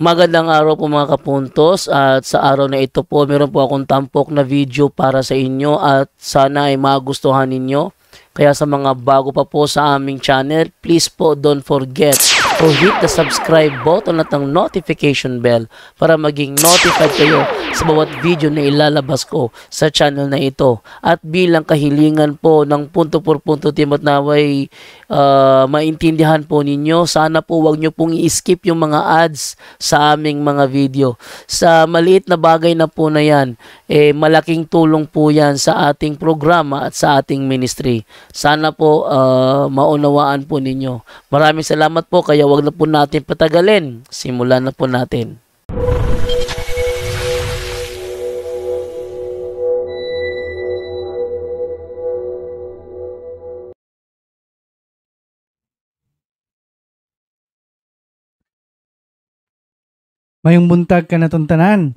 Magandang araw po mga kapuntos, at sa araw na ito po meron po akong tampok na video para sa inyo at sana ay magustuhan ninyo. Kaya sa mga bago pa po sa aming channel, please po don't forget to hit the subscribe button at ang notification bell para maging notified kayo sa bawat video na ilalabas ko sa channel na ito. At bilang kahilingan po ng punto por punto team at naway maintindihan po ninyo, sana po wag nyo pong i-skip yung mga ads sa aming mga video. Sa maliit na bagay na po na yan, malaking tulong po yan sa ating programa at sa ating ministry. Sana po maunawaan po ninyo. Maraming salamat po, kaya wag na po natin patagalin. Simulan na po natin. Mayong buntag ka natuntanan.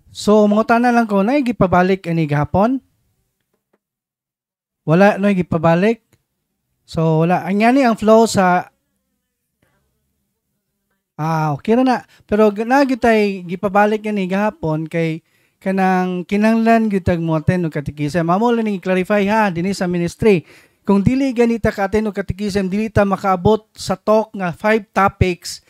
So, mga tanan lang ko, na gipabalik ani gahapon? Wala, no, gipabalik? So, wala. Ang yani ang flow sa... okay na. Pero nagitay gipabalik ani gahapon kay kanang kinanglan gitag mo aten og katikisem. Amo lang ni clarify ha dinhi sa ministry. Kung dili ganita ka aten og katikisem, dili ta makaabot sa talk nga 5 topics,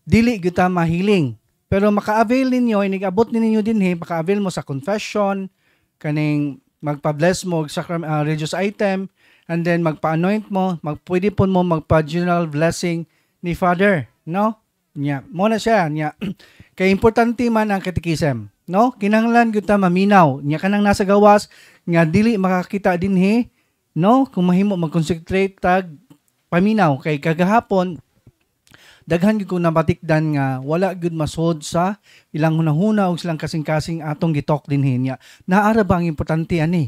dili gyud ta mahiling. Pero maka-avail ninyo, inigabot ninyo dinhi, maka-avail mo sa confession, kaning magpa-bless mo sa religious item, and then magpa-anoint mo, pwede po mo magpa-general blessing ni Father, no? Nya, mo na siya, nya. Kay importante man ang katikisem, no? Kinahanglan gyud ta maminaw, nya kanang nasa gawas nga dili makakita dinhi, no? Kung mahimo mag-concentrate tag paminaw kay kagahapon daghan gyud ko nabatikdan nga wala gyud masod sa ilang hunahuna og silang kasing-kasing atong gitalk dinhi niya. Naara ba ang importante ani?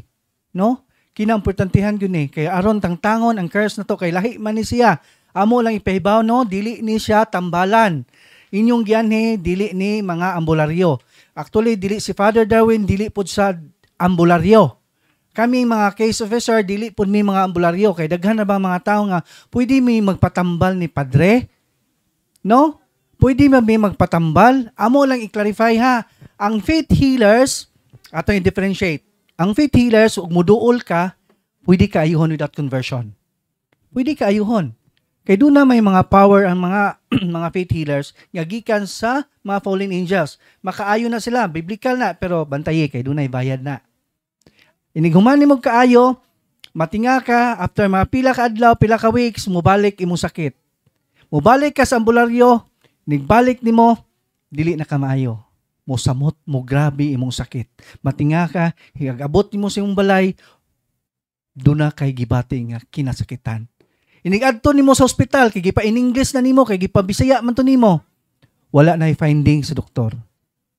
No? Kinaimportantehan gyud ni kay aron tangtangon ang curse na to kay lahi man ni siya. Amo lang ipahibaw no, dili ni siya tambalan. Inyong gianhi dili ni mga ambularyo. Actually dili si Father Darwin dili pud sa ambularyo. Kami mga case officer dili pud mi mga ambularyo kay daghan na ba mga tawo nga pwede mi magpatambal ni Padre? No? Pwede ba may magpatambal? Amo lang i-clarify ha. Ang faith healers, ato yung differentiate. Ang faith healers, ug muduol ka, pwede ka ayuhon without conversion. Pwede ka ayuhon. Kaya doon na may mga power ang mga mga faith healers nga gikan sa mga fallen angels. Makaayo na sila, biblical na, pero bantaye kay doon na bayad na. Iniguman ni mo kaayo, matinga ka, after mga pila ka adlaw, pila ka weeks, mubalik imong sakit. Mubalik ka sa ambularyo, nigbalik nimo, dili na ka maayo. Mosamot mo grabe imong sakit. Matinga ka, higagabot nimo sa imong balay, doon na kay gibati nga kinasakitan. Inigadto nimo sa ospital, kay gipa in English na nimo, kay gipa Bisaya man to nimo. Wala na finding sa doktor.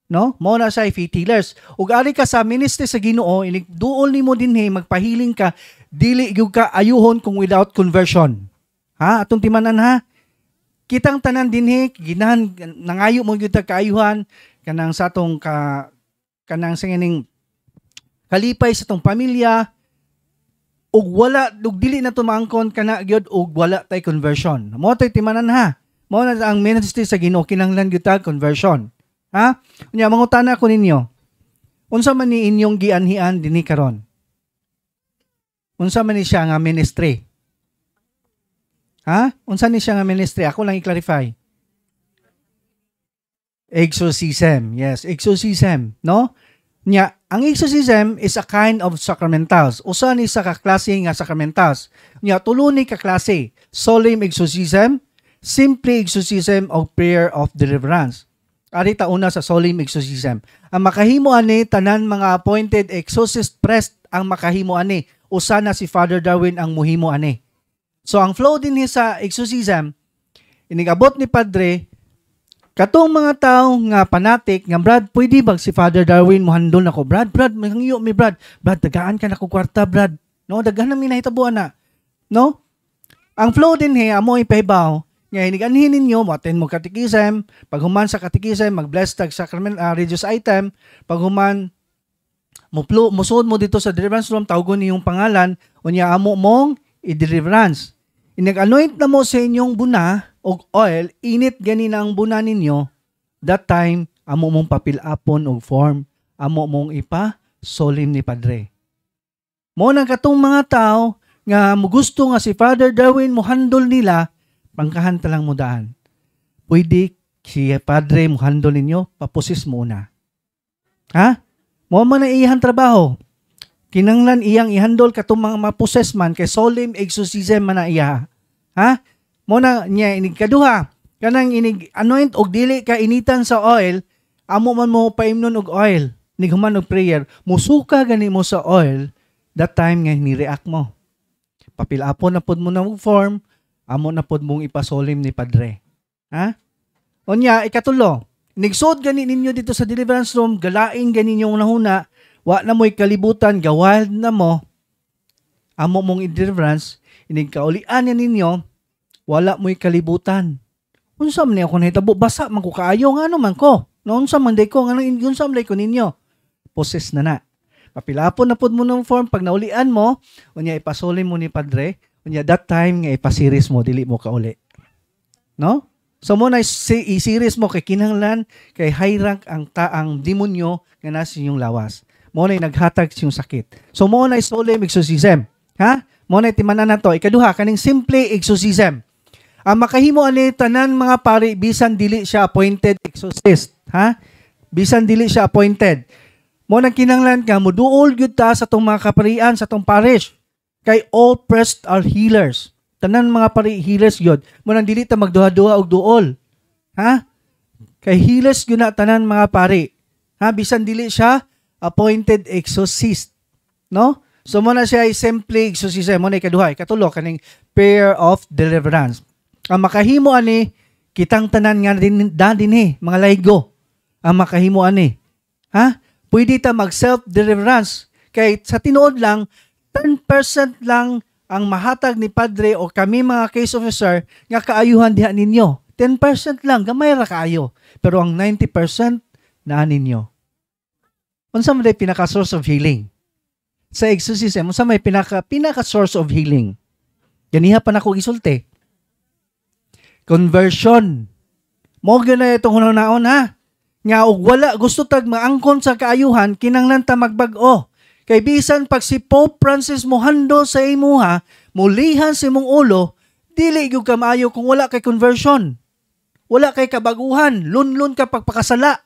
No? Mo na sa faith healers. Ug ari ka sa ministry sa Ginoo, duol nimo dinhi magpahiling ka, dili gyud ka ayuhon kung without conversion. Ha? Atong timanan ha. Kitang tanan dinhi ginahan nangayo mo gyud ta kaayuhan kanang satong kanang singining kalipay sa tong pamilya ug wala ug dili na tumangkon kana gyud ug wala tay conversion. Mo tay timanan ha. Mo na ang ministry sa Ginoo kinahanglan gyud ta conversion. Ha? Unya mangutana ko ninyo. Unsa man ni inyong gianhian dinhi karon? Unsa man ni siya nga ministry? Ha? Unsa ni siya nga ministry? Ako lang i-clarify. Exorcism. Yes, exorcism. No? Nya, ang exorcism is a kind of sacramentals. Usa ni sa kaklase nga sacramentals. Nya, tulo ni kaklase. Solemn exorcism, simple exorcism, o prayer of deliverance. Ari ta una sa solemn exorcism. Ang makahimo ani, tanan mga appointed exorcist priest ang makahimo ani. Usa na si Father Darwin ang muhimo ani. So, ang flow din sa exorcism, inigabot ni Padre, katong mga tao nga panatik, nga Brad, pwede ba si Father Darwin muhandol ako? Brad, mahangyo mi Brad. Brad, dagaan ka na ko kwarta, Brad. No, dagaan na mi nahitabuan na. No? Ang flow din amo ipahibaw, nga hiniganhin ninyo, mo-attend mo katikisem, pag human sa katikisem, mag-bless tag sacrament, religious item, pag human, musuod mo dito sa deliverance room, tawagon niyong pangalan, unya amo mong i-deliverance. Inag-anoint na mo sa inyong buna, og oil, init gani na ang buna ninyo, that time, amo mong papilapon og form, amo mong ipa-solim ni Padre. Mo nang katong mga tao, nga gusto nga si Father Darwin mo handle nila, pangkahan talang mudaan. Pwede si Padre mo handle ninyo, papusis muna. Ha? Mo man na iyang trabaho. Kinanglan iyang ihandle katong mga maposes man, kay solim exorcism man na iya. Ha? Mo na niya inigkaduha, kanang inig-anoint og dili ka initan sa oil, amo man mo paimnon og oil, nighuman og prayer, musuka gani mo sa oil, that time nga ni-react mo. Papilapon na pod mo na form, amo na pod mong ipasolim ni Padre. Ha? Onya, ikatulo, nigsod gani ninyo dito sa deliverance room, galaing gani ninyong nahuna, wa na mo'y kalibutan, gawild na mo, amo mong i-deliverance, inigkaulian niya ninyo, wala mo'y kalibutan. Unsa man niya ako nahitabo, basa man ko kaayo, nga ano man ko. Unsa man day ko, unsa man day ko ninyo. Poses na. Papilapon na pod mo ng form, pag naulian mo, unya ipasuli mo ni Padre, unya that time nga ipasiris mo, dili mo kauli. No? So mo na i-series mo kay kinahanglan, kay high rank ang demonyo nga nasa inyong lawas. Mo na naghatag siyong sakit. So mo na solemn exorcism. Ha? Mo na timanan na to. Ikaduha, kaning simple exorcism. Ang makahimo ani tanan mga pari, bisan dili siya appointed exorcist. Ha? Bisan dili siya appointed. Mo nang kinanglan ka, muduol gyud ta sa tong mga kaparian, sa tong parish. Kay all priests are healers. Tanan mga pari, healers gyud. Mo nang dili ta magduha-duha og duol. Ha? Kay healers gyud na tanan mga pari. Ha? Bisan dili siya appointed exorcist. No? So mo na siya ay simple exorcism. Mo na ikaduha, ikatulo, kaning prayer of deliverance. Ang makahimo ani, kitang tanan nga din mga laygo. Ang makahimo ani. Ha? Pwede ta mag self-deliverance. Kay sa tinuod lang, 10% lang ang mahatag ni Padre o kami mga case officer nga kaayuhan diha ninyo. 10% lang, gamay ra kaayo. Pero ang 90% na ninyo. Unsa man day pinaka-source of healing? Sa exorcism, unsa may pinaka-source of healing? Ganiha pa nako gisulti. Conversion. Mo gyud itong hunaon ha. Nga og wala gusto tag maangkon sa kaayuhan, kinanglan ta magbag-o. Kay bisan pag si Pope Francis mo handle sa imuha, mulihan sa imong ulo, dili gyud ka maayo kung wala kay conversion. Wala kay kabaguhan, lunlun ka pagpakasala.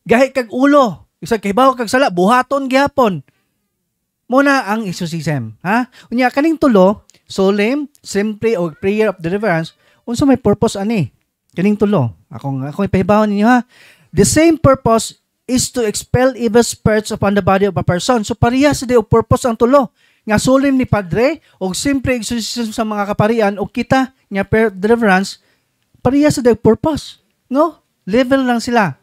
Gahi kag ulo, isa kay bawo kag sala, buhaton gihapon. Muna ang exorcism, ha? Unya kaning tulo, solemn, simple o prayer of deliverance, unsa may purpose ani? Kaning tulo. Akong ipahibaw ninyo ha. The same purpose is to expel evil spirits upon the body of a person. So pareha sa o purpose ang tulo. Nga solemn ni Padre o simple exorcism sa mga kaparian o kita nga prayer of deliverance, pareha sa purpose. No? Level lang sila.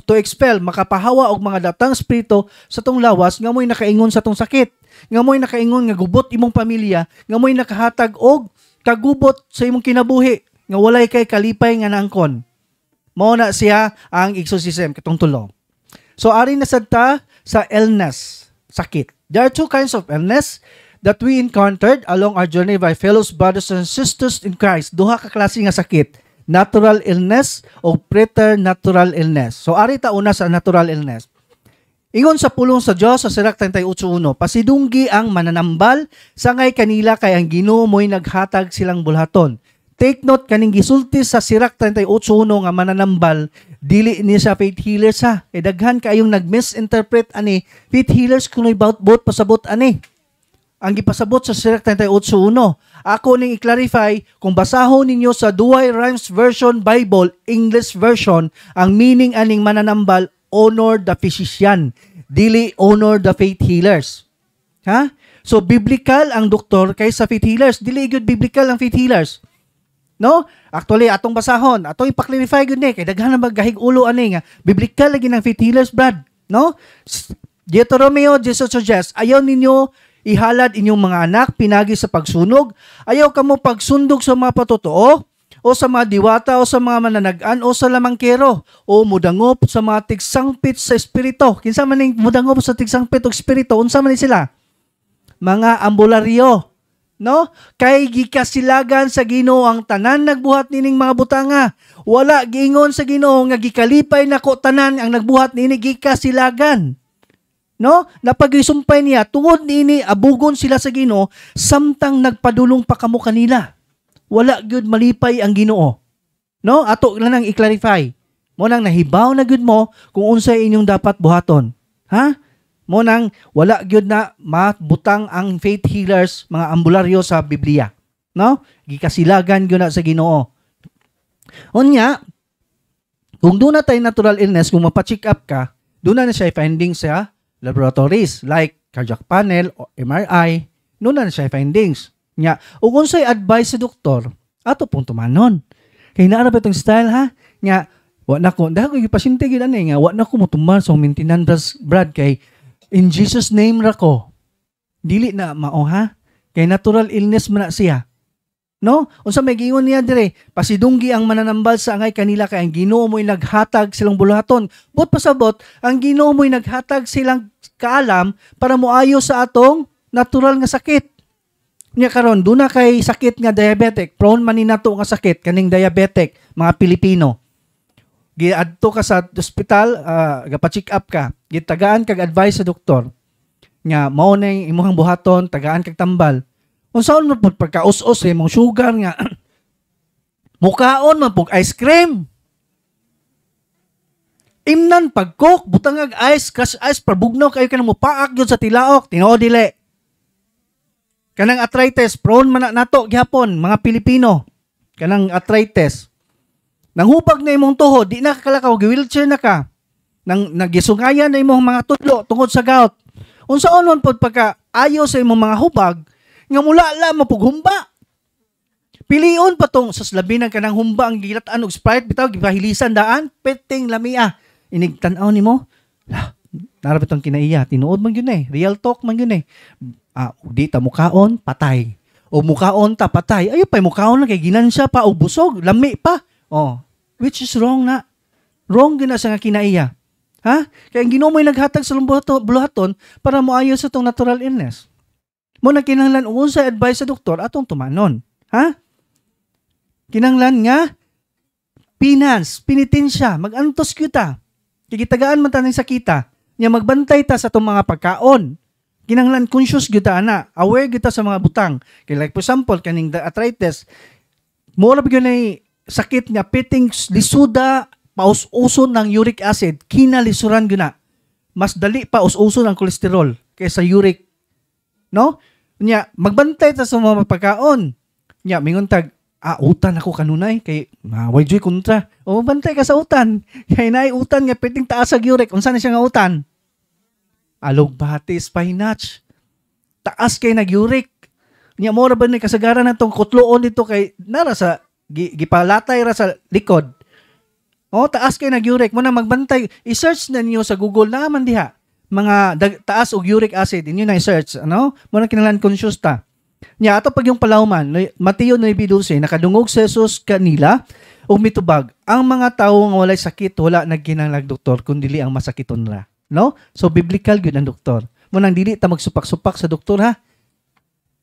To expel, makapahawa og mga datang espiritu sa tong lawas nga mo'y nakaingon sa tong sakit. Nga mo'y nakaingon nga gubot imong pamilya, nga mo'y nakahatag og kagubot sa imong kinabuhi, nga walay kay kalipay nga naangkon. Mao na siya ang exorcism katong tulo. So ari na sad ta sa illness, sakit. There are two kinds of illness that we encountered along our journey by fellow brothers and sisters in Christ. Duha ka klase nga sakit, natural illness o preternatural illness. So ari ta una sa natural illness. Ingon sa pulong sa Dios sa Sirach 38:1, pasidunggi ang mananambal, sangay kanila kay ang Ginoo mo'y naghatag silang bulhaton. Take note kaning gisulti sa Sirach 38:1 nga mananambal, dili ni sa faith healers ha. Kay daghan kayong nag-misinterpret ani, faith healers kunoy bout pasabot ani. Ang gipasabot sa Sirach 38:1, ako ning i-clarify kung basahon ninyo sa Douay Rheims Version Bible, English version, ang meaning aning mananambal, honor the physician, dili honor the faith healers. Ha? So biblical ang doktor kaysa faith healers, dili gyud biblical ang faith healers. No? Actually, atong basahon, atong ipa-clarify gyud ni kay daghan na maggahig ulo ani nga biblical lagi ng faith healers, brad. No? Deuteronomio 18:10, ayaw ninyo ihalad inyong mga anak pinagi sa pagsunog, ayaw kamo pagsundog sa mga patotoo o sa mga diwata o sa mga mananagan o sa lamangkero o mudangop sa mga tigsangpit sa espiritu. Kinsa man ning mudangop sa tigsangpit o espiritu, unsa man ni sila? Mga ambularyo. No? Kay gikasilagan sa Ginoo ang tanan nagbuhat nining mga butanga. Wala giingon sa Ginoo nga gikalipay nako tanan ang nagbuhat nini gikasilagan. No? Napagisumpay niya tungod niini abugon sila sa Ginoo samtang nagpadulong pa kamo kanila. Wala gyud malipay ang Ginoo. No? Ato lang nang i-clarify. Mo nang nahibaw na gyud mo kung unsay inyong dapat buhaton. Ha? Mo nang wala gyud na mabutang ang faith healers, mga ambularyo sa Biblia. No? Gikasilagan gyud na sa Ginoo. Unya, kung doon na tayo natural illness, kung mapacheck up ka, doon na siya findings sa laboratories like cardiac panel o MRI, doon na siya findings. Nya, o kung sa'y advice sa doktor, ato pong tumanon. Kaya naarap itong style ha, nya, wa na ko, dahil ko yung pasyente gina nga, wa na ko mutumban sa maintenance Brad kay in Jesus name ra ko. Dili na mao ha, kay natural illness man na siya. No? Unsa may giingon niya dire, pasidunggi ang mananambal sa angay kanila kay ang Ginoo mo'y naghatag silang buluhaton. But pasabot, ang Ginoo mo'y naghatag silang kaalam para moayo sa atong natural nga sakit. Nya karon duna kay sakit nga diabetic, prone man ni nato nga sakit kaning diabetic, mga Pilipino. Giadto ka sa ospital, gapa-check up ka, gitagaan kag advice sa doktor. Nga mao na imong buhaton, tagaan kag tambal. Unsaon mo pud pagkaus-us imong sugar nga mukaon man pug ice cream. Imnan pag coke, butangag ice, crush ice, parbugnaw kayo kanang mupaak yun sa tilaok, tinuod dili. Kanang arthritis, prone man nato gihapon, mga Pilipino. Kanang arthritis. Nanghubag na imong tuhod, di na kakalakaw, wheelchair na ka. Nagisungayan na imong mga tudlo tungod sa gout. Unsaon man pud pagka ayo sa imong mga hubag, nga mula mo pug humba. Pilion pa tong sa labi ng kanang humba ang gilatan og Sprite bitaw gipahilisan daan, peting lamia. Inig tan-aw nimo. Narabit ang kinaiya, tinuod man gyud eh. Real talk man gyud eh. Di ta mukaon, patay. O mukaon ta patay. Ayo pa mukaon na kay ginansya pa og busog, lami pa. Oh, which is wrong na. Wrong gyud na sa nga kinaiya. Ha? Kaya ang Ginoo mo'y naghatag sa buluhaton para moayo sa tong natural illness. Mo na kinahanglan unsa advice sa doktor atong tumanon. Ha? Kinahanglan nga penitensya, mag-antos kita. Kigitagaan man ta ng sakita. Nya magbantay ta sa tong mga pagkaon. Kinahanglan conscious gyud ta ana, aware gyud ta sa mga butang. Kay like for example kaning arthritis, mo ra gyud nay sakit nga piting lisuda paus-uson ng uric acid, kinalisuran gyud na. Mas dali pa us-uson ang kolesterol kaysa uric. No? Nya magbantay ta sa mga pagkaon. Nya mingon tag utan ako kanunay kay way joy kontra. O bantay ka sa utan. Kay naay utan nga piting taas sa uric. Unsa na siya nga utan? Alog batis spinach. Taas kay nag-uric. Nya mo ra ba ni kasagaran natong kutloon dito kay nara sa gipalatay ra sa likod. O taas kay nag-uric mo na magbantay. I-search na niyo sa Google naman diha. Mga taas og uric acid inyo na i-search ano? Mo na kinahanglan conscious ta. Nya ato pag yung palawman, Mateo 9:12 nakadungog si Jesus kanila og mitubag ang mga tawo nga walay sakit wala nagkinahanglan doktor kundi ang masakiton ra. No? So biblical gyud ang doktor. Mo nang dili ta magsupak-supak sa doktor ha.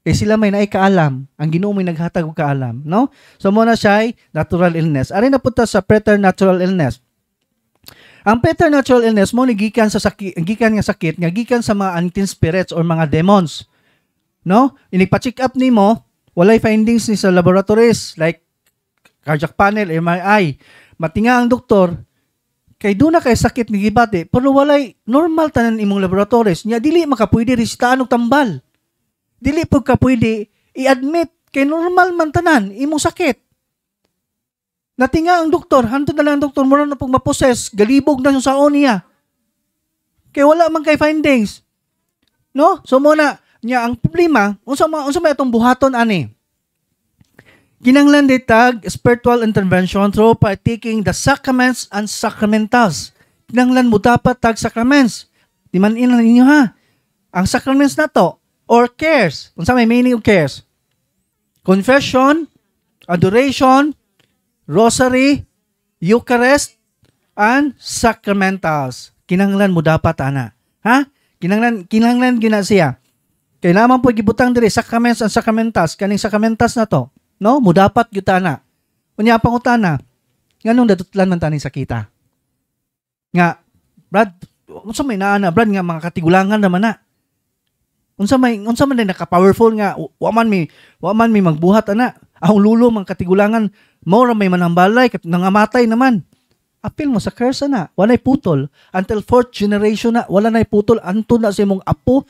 Eh sila may naay kaalam, ang Ginoo may naghatag og kaalam, no? So mo na siya natural illness. Ari na punta sa preternatural illness. Ang preternatural illness mo ni gikan sa sakit, gikan nga sakit nga gikan sa mga unclean spirits or mga demons. No? Inipa-check up nimo, walay findings ni sa laboratories like cardiac panel, MRI. Matinga ang doktor kay do na kay sakit ni gibati, pero walay normal tanan imong laboratories. Nya dili makapwede resitahan og tambal. Dili pud ka pwede i-admit kay normal man tanan imong sakit. Natinga ang doktor, hantod na lang ang doktor, mura na pong maposes, galibog na yung saon niya. Kaya wala man kay findings. No? So muna, niya ang problema, unsa may atong buhaton ani? Kinahanglan ditag spiritual intervention through partaking the sacraments and sacramentals. Kinahanglan mo dapat tag sacraments. Di man inan ninyo ha. Ang sacraments na to, or cares. Unsa may meaning of cares? Confession, adoration, rosary, Eucharist, and sacramentals. Kinahanglan mo dapat ana. Ha? Kinahanglan gina siya. Kay naman po gibutang diri sacraments and sacramentas, kaning sacramentas na to, no? Mudapat gyud ana. Unya pangutana, nganong dadutlan man tani sakita? Nga, Brad, unsa may naana, Brad, nga mga katigulangan naman na. Unsa man din naka-powerful nga wa man mi magbuhat ana. Ang lulo mang katigulangan mo ra may manambalay kat nangamatay naman. Apil mo sa curse na, walay putol. Until fourth generation na, wala na'y putol. Anto na sa imong apo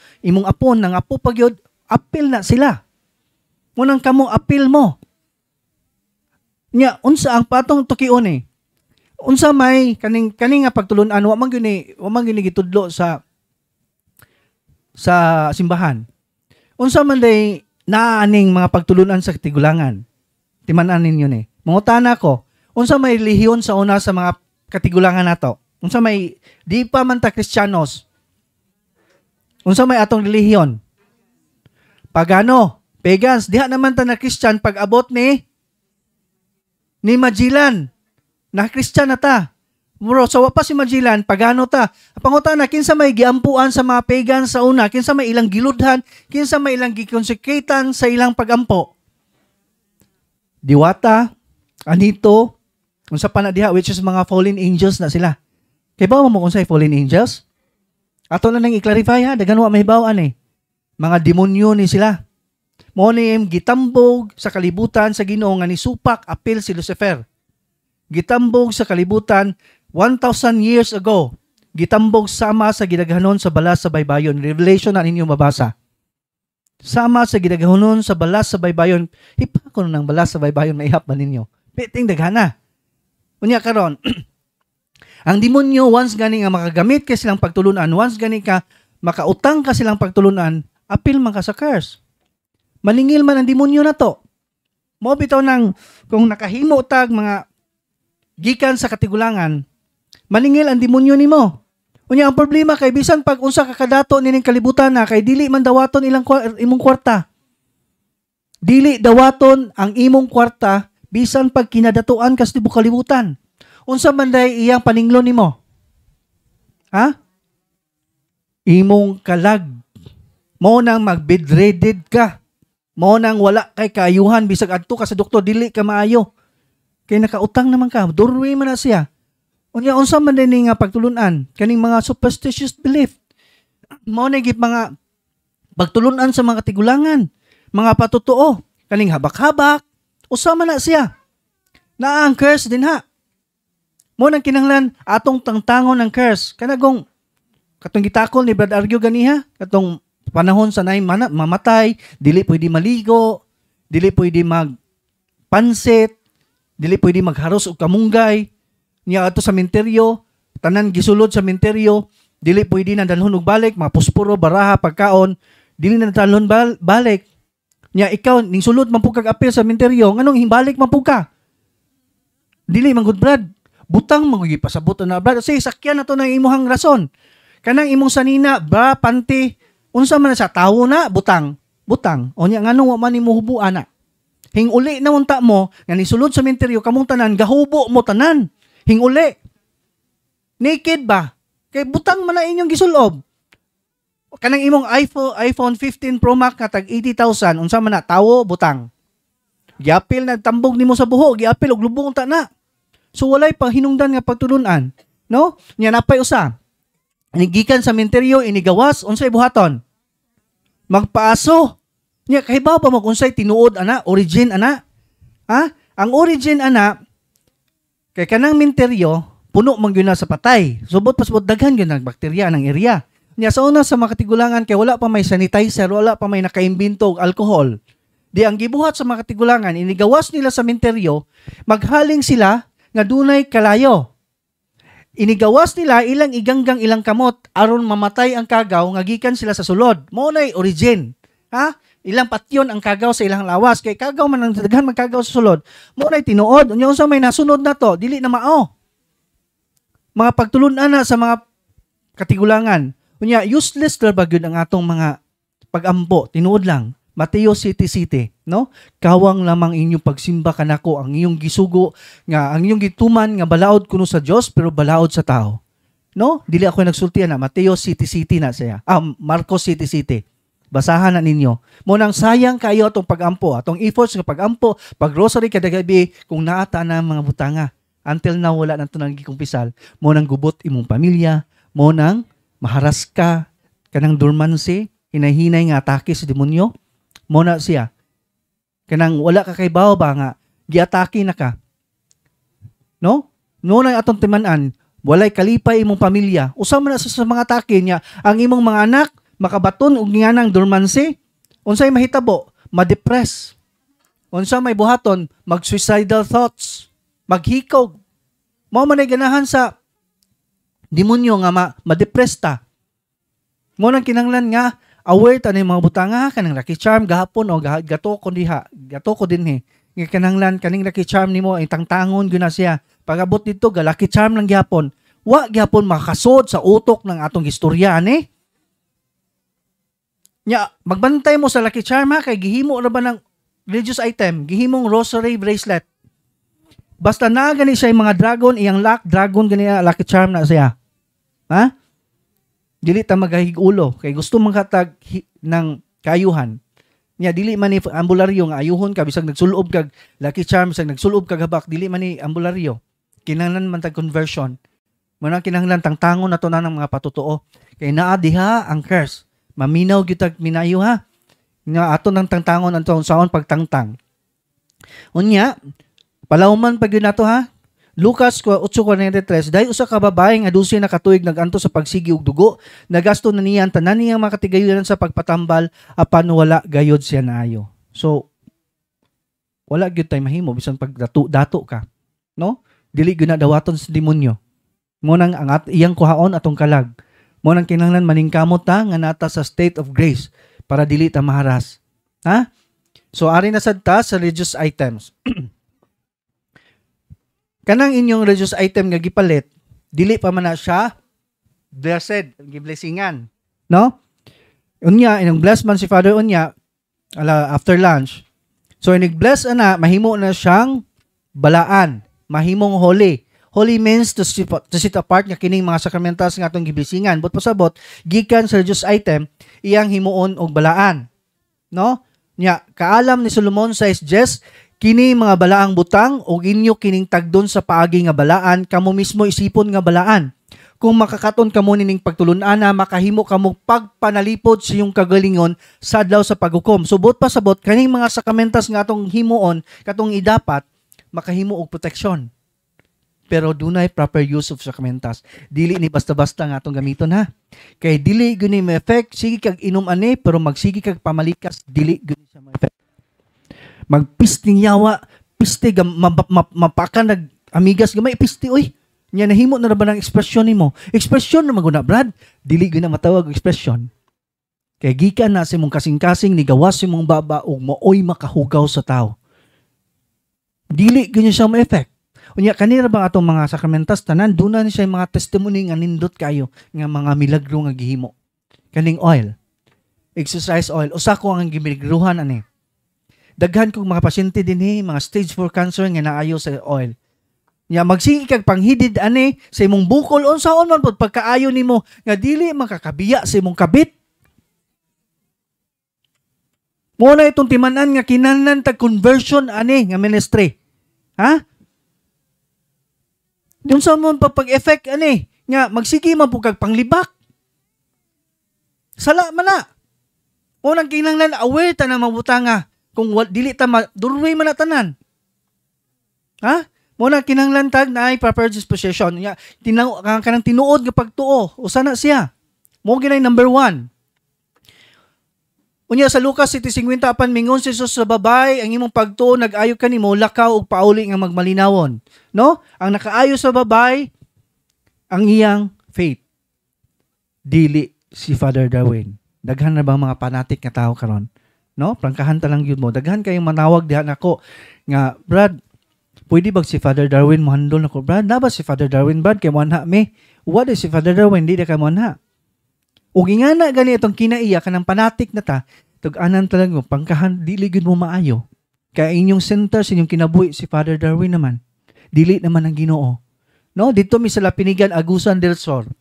nang apo pagyod, apil na sila. Munang kamo apil mo. Nya, unsa ang patong tukion eh. Unsa may kaning nga pagtulunan, wa man gyud gitudlo sa simbahan. Unsa man day naaning mga pagtulunan sa katigulangan. Timan-an ninyo ni. Mangutana ko, unsa may relihiyon sa una sa mga katigulangan nato? Unsa may di pa man ta Kristiyanos? Unsa may atong relihiyon? Pagano, pagans, diha naman ta na Christian pag abot ni Magellan. Na Christian na ta. Muro, so pa si Magellan, pagano ta? Pangutana, kinsa may giampuan sa mga pagans sa una? Kinsa may ilang giludhan? Kinsa may ilang gikonsekretan sa ilang pagampo? Diwata, anito, unsa pa na diha, which is mga fallen angels na sila. Kay ba mo unsay fallen angels? Ato na nang i-clarify ha, dagan wa mahibaw-an eh. Mga demonyo ni sila. Mo ni gitambog sa kalibutan sa Ginoo nga ni supak apil si Lucifer. Gitambog sa kalibutan 1,000 years ago. Gitambog sama sa gidaghanon sa balas sa baybayon. Revelation na ninyo mabasa. Sama sa gidaghanon sa balas sa baybayon. Hipa ko ng balas sa baybayon na ihap man ninyo. Piting daghana. Unya karon, ang demonyo once gani nga makagamit ka silang pagtulunan, once gani ka makautang ka silang pagtulunan, apil man ka sa curse. Maningil man ang demonyo na to. Mo bitaw nang kung nakahimo tag mga gikan sa katigulangan, maningil ang demonyo nimo. Unya ang problema kay bisan pag unsa ka kadato nining kalibutan na kay dili man dawaton imong kwarta. Dili dawaton ang imong kwarta bisan pag kinadatuan kas tibuok kalibutan. Unsa man day iyang paninglo nimo? Ha? Imong kalag. Mo nang mag-bedridden ka. Mo nang wala kay kaayuhan bisag adto ka sa doktor dili ka maayo. Kay nakautang naman ka, durwi man na siya. Unya unsa man din nga pagtulunan kaning mga superstitious belief. Mao na gid mga pagtulunan sa mga tigulangan, mga patutuo, kaning habak-habak, usa man na siya. Naa ang curse din ha. Mo nang kinahanglan atong tangtangon ang curse. Kanagong katong gitakol ni Brad Argyo ganiha, katong panahon sa nay mamatay, dili pwede maligo, dili pwede magpansit, dili pwede magharos og kamunggay. Niya ato sa menteryo, tanan gisulod sa menteryo, dili pwede na dalhon og balik, mga posporo, baraha, pagkaon, dili na dalhon balik. Niya ikaw ning sulod man pug kag apil sa menteryo, nganong himbalik man pug ka? Dili man gud Brad. Butang mangugi pasabot na Brad. Say sakyan na to ng imuhang rason. Kanang imong sanina, bra, panty, unsa man sa tawo na butang. O niya nganong wa man nimo hubuan na. Hinguli na unta mo nga ni sulod sa menteryo kamong tanan gahubo mo tanan. Hinguli. Naked ba? Kay butang man na inyong gisulob. Kanang imong iPhone 15 Pro Max nga tag 80,000, unsa man na tawo butang. Giapil nagtambog nimo sa buho, giapil og lubong ta na. So walay pang hinungdan nga pagtulunan, no? Nya napay usa. Inigikan sa menteryo inigawas unsay buhaton? Magpaaso. Nya kahibaw pa mo unsay tinuod ana, origin ana? Ha? Ang origin ana kay kanang menteryo puno man gyud na sa patay. Subot pasubot daghan gyud nang bakterya ng area. Nya sa una sa mga katigulangan kay wala pa may sanitizer, wala pa may nakaimbento og alcohol. Di ang gibuhat sa mga katigulangan inigawas nila sa menteryo, maghaling sila nga dunay kalayo. Inigawas nila ilang iganggang ilang kamot aron mamatay ang kagaw nga gikan sila sa sulod. Mao nay origin. Ha? Ilang patyon ang kagaw sa ilang lawas kay kagaw man ang daghan magkagaw sa sulod. Mao nay tinuod unya unsa may nasunod na to dili na mao. Mga pagtulunan na sa mga katigulangan. Unya useless ra ba gyud ang atong mga pagampo tinuod lang. Mateo City, no? Kawang lamang inyong pagsimba kanako ang iyong gisugo nga ang iyong gituman nga balaod kuno sa Dios pero balaod sa tao. No? Dili ako nagsultian na Mateo City na siya. Marcos City. Basahan na ninyo. Mo nang sayang kayo atong pagampo, atong efforts nga pagampo, pag-rosary kada gabi kung naata na mga butanga. Until now wala na ito nang gikumpisal. Mo nang gubot imong pamilya, mo nang maharas ka, kanang dormancy, hinahinay nga atake sa demonyo, mo na siya. Kanang wala ka kay bawo ba nga, giatake na ka. No? No nang atong timan-an, walay kalipay imong pamilya. Usa man na sa mga atake niya, ang imong mga anak, makabaton og nga nang dormancy, unsay mahitabo? Ma-depress. Unsa may buhaton? Mag-suicidal thoughts. Maghikog. Mao man ay ganahan sa demonyo nga ma-depress ta. Mo nang kinanglan nga aware ta ni mga butanga kanang lucky charm gahapon o gato ko diha. Gato ko dinhi. Nga kinanglan kaning lucky charm nimo ay tangtangon gyud na siya. Pagabot dito ga lucky charm lang gihapon. Wa gihapon makasod sa utok ng atong istorya ani. Nya, magbantay mo sa lucky charm ha, kay gihimo ra ba ng religious item, gihimong rosary bracelet. Basta na gani siya yung mga dragon, iyang lock, dragon gani lucky charm na siya. Ha? Dili ta magahig-ulo, kay gusto manghatag ng kayuhan. Nya, dili man ni ambularyo nga ayuhon ka, bisag nagsulob kag lucky charm, bisag nagsulob kag habak, dili man ni ambularyo. Kinahanglan man tag conversion. Muna kinahanglan tangtangon na to na ng mga patutuo. Kay naa diha ang curse. Maminaw gyud minayo ha. Nga ato nang tangtangon ang saon pagtangtang. Unya, palawman pag yun nato ha. Lucas 8:43, dahil usa ka babae nga 12 na katuig naganto sa pagsigi og dugo, nagasto na niya ang tanan niyang makatigayonan sa pagpatambal apan wala gayod siya naayo. So wala gyud tay mahimo bisan pag dato ka, no? Dili gyud na dawaton sa demonyo. Mo nang ang iyang kuhaon atong kalag. Mo nang kinahanglan maningkamot ta nga nata sa state of grace para dili ta maharas. Ha? So ari na sad ta sa religious items. Kanang inyong religious item nga gipalit, dili pa man na siya blessed, giblessingan, no? Unya inang bless man si Father unya after lunch. So inig-bless ana, mahimo na siyang balaan, mahimong holy. Holy means to sit apart nga kining mga sakramentas nga atong giblisingan. But pasabot, gikan sa religious item, iyang himuon og balaan. No? Nya, kaalam ni Solomon sa Esdras, kini mga balaang butang o inyo kining tagdon sa paagi nga balaan, kamo mismo isipon nga balaan. Kung makakaton kamo nining pagtulun-ana, makahimo kamo pagpanalipod sa iyong kagalingon sa adlaw sa paghukom. Subot pasabot, kaning mga sakramentas nga atong himuon, katong idapat, makahimo og proteksyon. Pero dunay proper use of sakramentas. Dili ni basta-basta nga atong gamiton ha. Kay dili guni may effect, sige kag inom ani pero magsige kag pamalikas, dili guni siya may effect. Magpisting yawa, piste mapakan nag amigas gamay piste oy. Nya nahimo na ba ng ekspresyon nimo? Ekspresyon na maguna brad, dili guni na matawag ekspresyon. Kay gikan na sa imong kasing-kasing ni gawas imong baba ug mooy makahugaw sa tao. Dili guni siya may effect. Unya kanira ba atong mga sakramentas tanan duna ni siya mga testimony nga nindot kayo nga mga milagro nga gihimo. Kaning oil, exercise oil, usa ko ang gimilagruhan ani. Daghan kong mga pasyente dinhi, mga stage 4 cancer nga naayo sa oil. Nya magsige kag panghidid ani sa imong bukol unsaon man pud pagkaayo nimo nga dili makakabiya sa imong kabit. Mo na itong timan-an nga kinahanglan tag conversion ani nga ministry. Ha? Yung sa mo pag-effect, ani, nga, magsige man po kag panglibak. Sala man na. Unang kinahanglan aware ta na mabutanga kung dili ta durway man na tanan. Ha? Muna kinahanglan tag na ay proper disposition. Nga, kanang tinuod nga pagtuo. Usa na siya. Mo ginay number 1. Unya sa Lucas 7:50 apan mingon si Jesus sa babay, ang imong pagtuo nag-ayo kanimo lakaw ug pauli nga magmalinawon. No? Ang nakaayo sa babay ang iyang faith. Dili si Father Darwin. Daghan na ba mga fanatic nga tao karon? No? Prangkahan ta lang yun mo. Daghan kayong manawag diha nako nga, Brad, pwede ba si Father Darwin mo handol nako? Brad, na ba si Father Darwin, Brad? Kay mo anha me. What is si Father Darwin? Di ka mo anha. O gingana gani itong kinaiya ka ng panatik na ta, tug-anan talaga mo, pangkahan, dili gud mo maayo. Kaya inyong center sa inyong kinabuhi si Father Darwin naman. Dili naman ang Ginoo. No, dito mi sa Lapinigan, Agusan del Sur.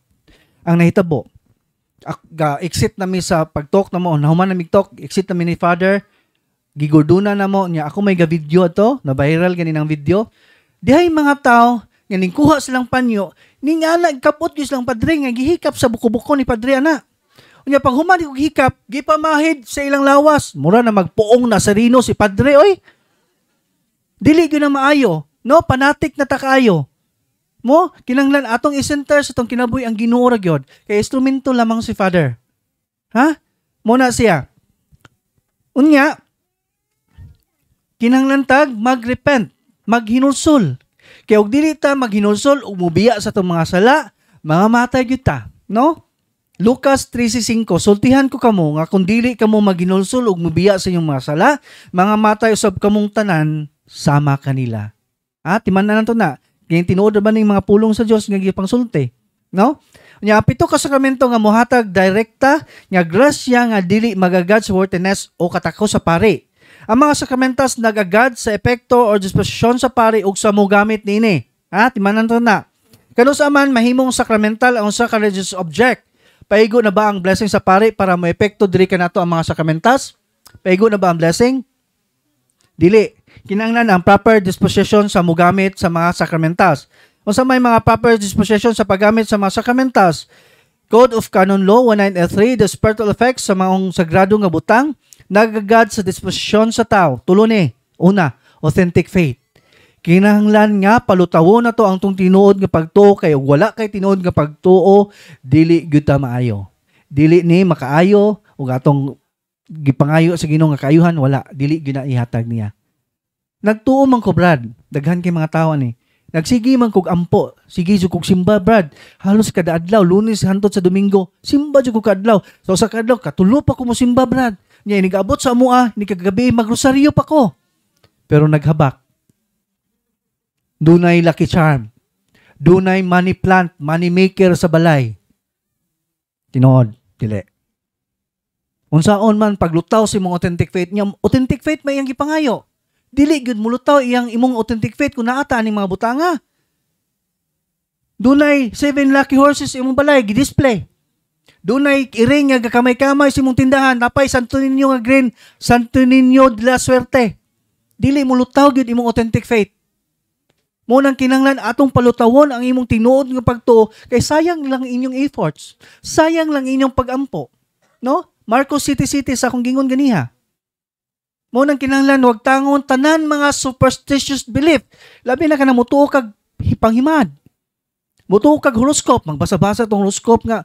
Ang nahitabo, exit na mi sa pag-talk na mo, nahuman na mig-talk, exit na mi ni Father, gigurduna na mo, niya ako may ga-video to, na viral ganinang video, dihay mga tao, nga kuha silang panyo, ning ana, kapot yun silang padre, nga gihikap sa buko-buko ni padre, ana. Unya, pag humani kong hikap, gipamahid sa ilang lawas, mura na magpuong na sarino si padre, oy. Dili yun na maayo, no, panatik na takayo. Mo, kinanglan atong isenter sa itong kinabuhi ang Ginoo ra gyud kay instrumento lamang si Father. Ha? Mo na siya. Unya, kinanglan tag magrepent, maghinulsol. Kay og dili ta maghinulsol ug mubiya sa itong mga sala, mga matay gyud ta, no? Lucas 13:5, sultihan ko kamo nga kung dili kamo maghinulsol ug mubiya sa inyong mga sala, mga matay usab kamong tanan sama kanila. Timan na nanto na. Kaya tinuod ba ng mga pulong sa Dios nga gipangsulti, no? Nya pito ka sakramento nga mohatag direkta nga grasya nga dili magagad sa worthiness o katako sa pari. Ang mga sakramentas nagagad sa epekto o disposisyon sa pari ug sa mogamit niini. Timanan to na. Kano sa man mahimong sakramental ang usa ka religious object. Paigo na ba ang blessing sa pari para mo-epekto diri kanato ang mga sakramentas? Paigo na ba ang blessing? Dili. Kinahanglan ang proper disposition sa mogamit sa mga sakramentas. Unsa may mga proper disposition sa paggamit sa mga sakramentas? Code of Canon Law 1983, the spiritual effects sa mga sagrado nga butang nagagad sa disposisyon sa tao. Tulo ni. Una, authentic faith. Kinahanglan nga palutawon na to ang tong tinuod nga pagtuo kay wala kay tinuod nga pagtuo dili gyud ta maayo. Dili ni makaayo ug atong gipangayo sa Ginoo nga kaayuhan wala, dili gyud na ihatag niya. Nagtuo man ko, Brad. Daghan kay mga tao ni. Nagsigi man kog ampo. Sige jud kog simba, Brad. Halos kada adlaw, Lunes hangtod sa Domingo, simba jud kog kadlaw. So sa kadlaw katulo pa ko mo simba, Brad. Nya nigabot sa amoa, ni kagabi magrosaryo pa ko. Pero naghabak. Dunay lucky charm. Dunay money plant, money maker sa balay. Tinuod, dili. Unsaon man paglutaw si mong authentic faith niya, authentic faith may iyang gipangayo. Dili gud mulutaw iyang imong authentic faith kung naata aning mga butanga. Dunay 7 lucky horses imong balay gi-display. Dunay iring nga kamay-kamay sa imong tindahan, napay Santo Niño nga green, Santo Niño de la Suerte. Dili mulutaw gud imong authentic faith. Mo nang kinahanglan atong palutawon ang imong tinuod nga pagtuo kay sayang lang inyong efforts. Sayang lang inyong pagampo. No? Marcos City sa akong gingon ganiha. Mo nang kinahanglan wag tangon tanan mga superstitious belief. Labi na kanang mutuo kag hipanghimad. Mutuo kag horoscope, magbasa-basa tong horoscope nga,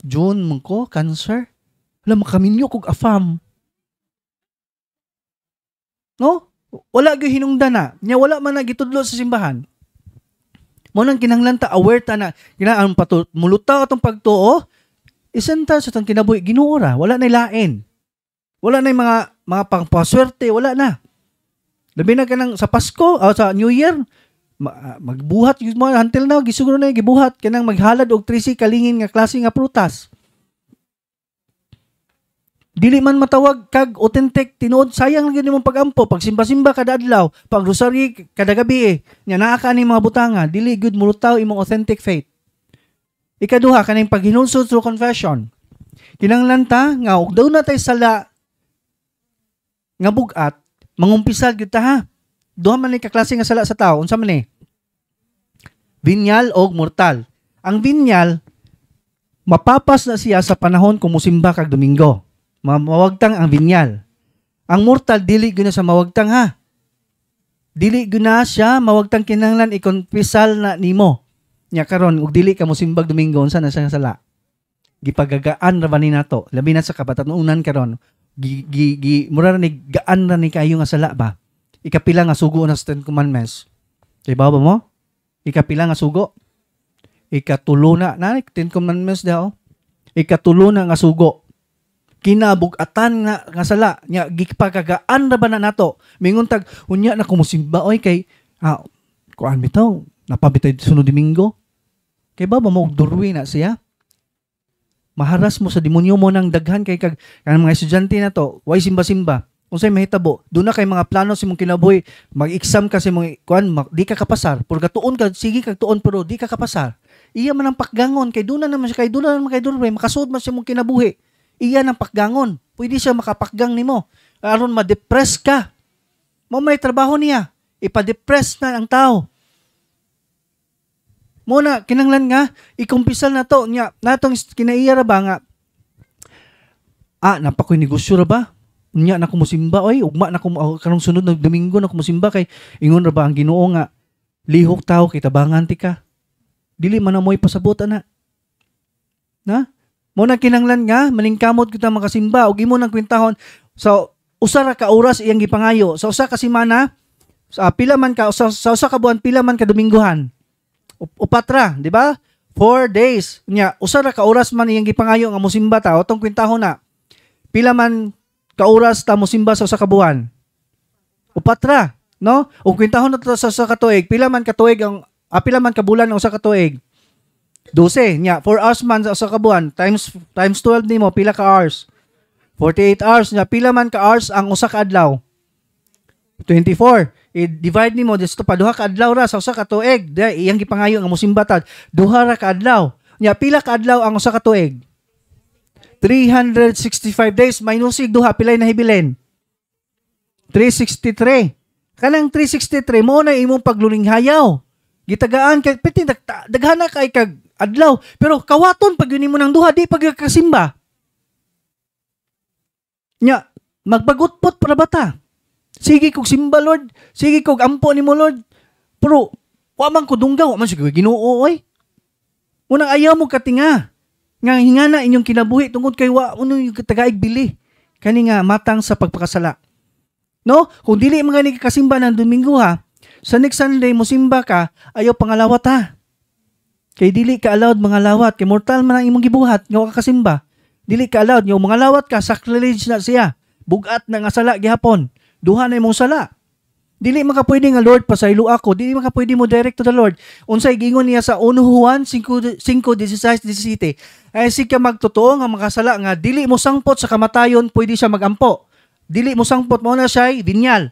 June man ko, Cancer. Makaminyo kog afam. No? Wala gyud hinungdan na. Nya wala man nagitudlo sa simbahan. Mo nang kinahanglan ta aware ta na kinahanglan mulutaw atong pagtuo. Isenta sa tang kinabuhi Ginoo ra, wala na lain. Wala na mga pangpaswerte, wala na. Labi na kanang sa Pasko, sa New Year, magbuhat yun mo, until now, gisiguro na gibuhat, kanang maghalad og 13 kalingin nga klase nga prutas. Dili man matawag kag authentic, tinuod, sayang lang yun mong pagampo, pag simba-simba kada adlaw, pag rosary kada gabi, nya naa ka ni mga butanga, dili good mulutaw imong authentic faith. Ikaduha, kaning paghinulsol through confession. Kinahanglan ta, nga og daw na tay sala, nga bugat, mangumpisal gyud ta ha. Duha man ni kaklase nga sala sa tao, unsa man ni? Venial o mortal. Ang venial mapapas na siya sa panahon kung musimba kag Domingo. Mawagtang ang venial. Ang mortal dili gyud na sa mawagtang ha. Dili gyud na siya mawagtang kinahanglan ikonpisal na nimo. Nya karon ug dili ka musimbag Domingo unsa na siya sala? Gipagagaan ra ba ni nato? Labi na sa kabatanunan karon. Mura ni gaan na ni kayo nga sala ba? Ikapila nga sugo na sa 10 commandments. Diba ba mo? Ikapila nga sugo. Ikatulo na 10 commandments daw. Ikatulo na nga sugo. Kinabugatan nga sala. Nya gipagagaan na ba na nato? Mingon tag unya na kumusimba oy kay kuan bitaw napabitay sunod Domingo. Kay ba mo durwi na siya? Maharas mo sa demonyo mo nang daghan kay kag mga estudyante na to, way simba-simba. Unsay mahitabo? Doon na kay mga plano si mong kinabuhi, mag-exam kasi mong kuan, di ka kapasar. Purga tuon ka, sige kag tuon pero di ka kapasar. Iya man ang pakgangon kay duna naman siya kay duna naman kay durbe makasud man siya mong kinabuhi. Iya nang pakgangon. Pwede siya makapakgang nimo. Aron ma-depress ka. Mo may trabaho niya. Ipa-depress na ang tao. Muna kinanglan nga ikumpisal na to nya natong kinaiya ra ba nga napakoy negosyo ra ba? Unya na kumusimba oy, ugma na karong sunod na Domingo na kumusimba kay ingon ra ba ang Ginoo nga lihok tao kay tabangan ti ka. Dili man na mo'y pasabot ana. Na? Mo na kinanglan nga maningkamot kita makasimba ug imo nang kwentahon sa usa ra ka oras iyang gipangayo. Sa usa ka semana pila man ka sa usa ka buwan pila man ka Dominggohan. Upat ra, di ba? 4 days. Nya usa ra ka oras man iyang gipangayo nga mosimba ta otong kwentahon na. Pila man ka oras ta mosimba sa usa ka buwan? Upat ra, no? Ug kwentahon na sa usa ka tuig, pila man ka tuig ang pila man ka bulan ang usa ka tuig? 12. Nya 4 hours man sa usa ka buwan times 12 nimo pila ka hours? 48 hours. Nya pila man ka hours ang usa ka adlaw? 24. I-divide nimo disto pa duha ka adlaw ra sa usa ka tuig. Iyang gipangayo nga mosimba ta duha ra ka adlaw. Nya pila ka adlaw ang usa ka tuig? 365 days minus duha pilay na hibilin? 363. Kanang 363 mo na imong paglulinghayaw. Gitagaan kay piti daghana kay kag adlaw pero kawaton pag yun mo nang duha di pagkasimba. Nya magbagutpot para bata. Sige kog simba Lord, sige kog ampo nimo Lord. Pero wa man ko dunggaw, wa man siguro Ginoo oy. Unang ayaw mo katinga. Nga hingana inyong kinabuhi tungod kay wa uno yung tagaig bili. Kani nga matang sa pagpakasala. No? Kung dili mga ni kasimba ng Domingo ha, sa next Sunday mo simba ka, ayaw pangalawat ha. Kay dili ka allowed mga lawat, kay mortal man ang imong gibuhat nga wa ka kasimba. Dili ka allowed, yung mga lawat ka, sacrilege na siya. Bugat na nga sala gihapon. Duha na imong sala. Dili makapwede nga Lord pasaylo ako, dili makapwede mo direct to the Lord. Unsay gingon niya sa 1 Juan 5:16-17. Ay sika magtotoo nga makasala nga dili mo sangpot sa kamatayon, pwede siya magampo. Dili mo sangpot mo na siya binyal,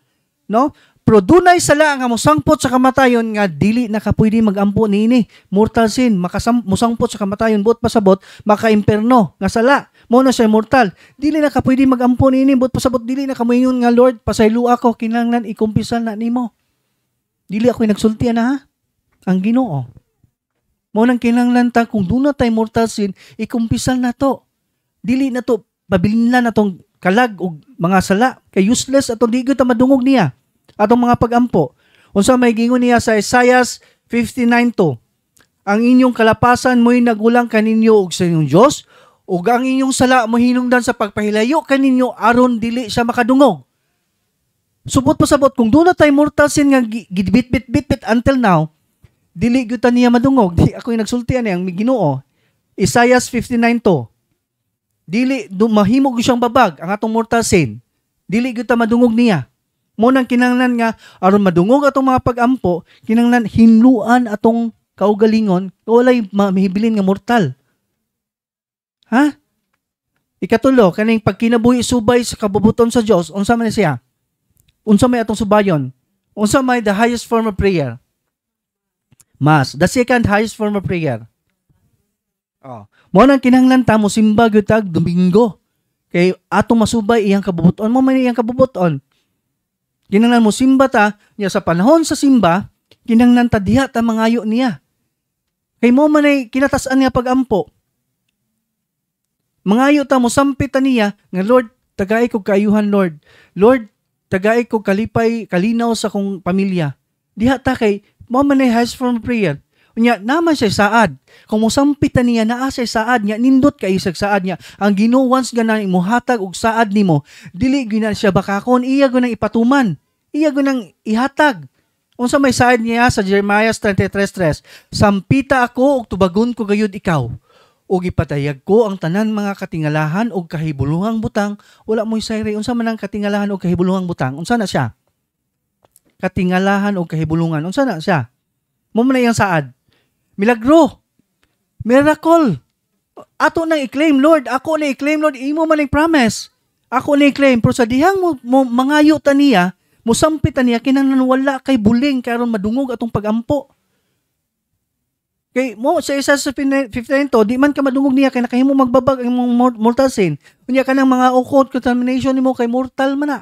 no? Pero dunay sala nga mosangpot sa kamatayon nga dili nakapwede magampo niini. Mortal sin, mosangpot sa kamatayon buot pasabot maka-imperno nga sala. Mo na siya mortal. Dili nakapwede magampo niini buot pasabot dili na kamoingon nga Lord pasaylo ako kinahanglan ikumpisal na nimo. Dili ako nagsultian na ha. Ang Ginoo. Mo nang kinahanglan ta kung duna tay mortal sin ikumpisal na to. Dili na to babilinlan atong kalag og mga sala kay useless atong di gyud ta madungog niya. Atong mga pagampo. Unsa may gingon niya sa Isaiah 59:2. Ang inyong kalapasan mo'y nagulang kaninyo og sa inyong Dios, ug ang inyong sala mo hinungdan sa pagpahilayo kaninyo aron dili siya makadungog. Subot pasabot kung doon na tayo mortal sin nga gibit until now, dili gyud ta niya madungog. Di ako yung nagsultian ang Ginoo. Isaiah 59:2. Dili mahimog siyang babag ang atong mortal sin. Dili gyud ta madungog niya. Mo nang kinahanglan nga aron madungog atong mga pagampo, kinahanglan hinluan atong kaugalingon, walay mahibilin nga mortal. Ha? Ikatulo, kaning pagkinabuhi subay sa kabubuton sa Dios, unsa man siya? Unsa may atong subayon? Unsa may the highest form of prayer? Mass, the second highest form of prayer. Mo nang kinahanglan ta mo simba gyud tag Domingo. Kay atong masubay iyang kabubuton, mo man iyang kabubuton. Kinahanglan mo simba ta, niya sa panahon sa simba, kinahanglan ta diha ta mangayo niya. Kay mo man ay kinatasan niya pagampo. Mangayo ta mo sampit ta niya nga Lord, tagay ko kaayuhan Lord. Lord, tagay ko kalipay, kalinaw sa kong pamilya. Diha ta kay mo man ay highest form of prayer. Unya naman siya saad. Kung mo sampit ta niya naa siya saad niya, nindot kay isag saad niya. Ang Ginoo once ganang imuhatag og saad nimo, dili gyud siya bakakon, iya gyud nang ipatuman. Iya gunang ihatag. Unsa may saad niya sa Jeremiah 33:3, sampita ako ug tubagon ko gayud ikaw. Ug ipatayag ko ang tanan mga katingalahan ug kahibuluhang butang. Wala mo'y sayre. Unsa man ang katingalahan ug kahibuluhang butang? Unsa na siya? Katingalahan ug kahibulungan. Unsa na siya? Mo man iyang saad. Milagro. Miracle. Ato nang i-claim, Lord. Ako na i-claim, Lord. Imo man ang promise. Ako na i-claim. Pero sa dihang mo mangayo ta niya, musampitan niya kinahanglan wala kay buling karon madungog atong pagampo. Kay mo sa isa sa 59 to, di man ka madungog niya kay nakahimo magbabag ang imong mortal sin. Unya ka ng mga occult contamination nimo kay mortal man na.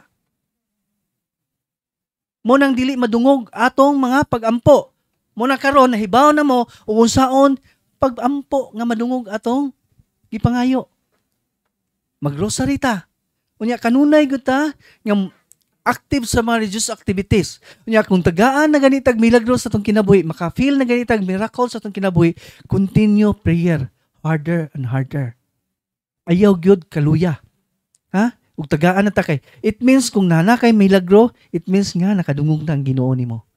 Mo nang dili madungog atong mga pagampo. Mo na karon nahibaw na mo ug unsaon pagampo nga madungog atong gipangayo. Mag-rosary ta. Unya kanunay gud ta nga active sa mga religious activities. Unya kung tagaan na ganitag milagros sa atong kinabuhi, maka-feel na ganitag miracles sa atong kinabuhi, continue prayer harder and harder. Ayaw gyud kaluya. Ha? Ug tagaan na ta kay. It means kung nana kay milagro, it means nga nakadungog na ang Ginoo nimo.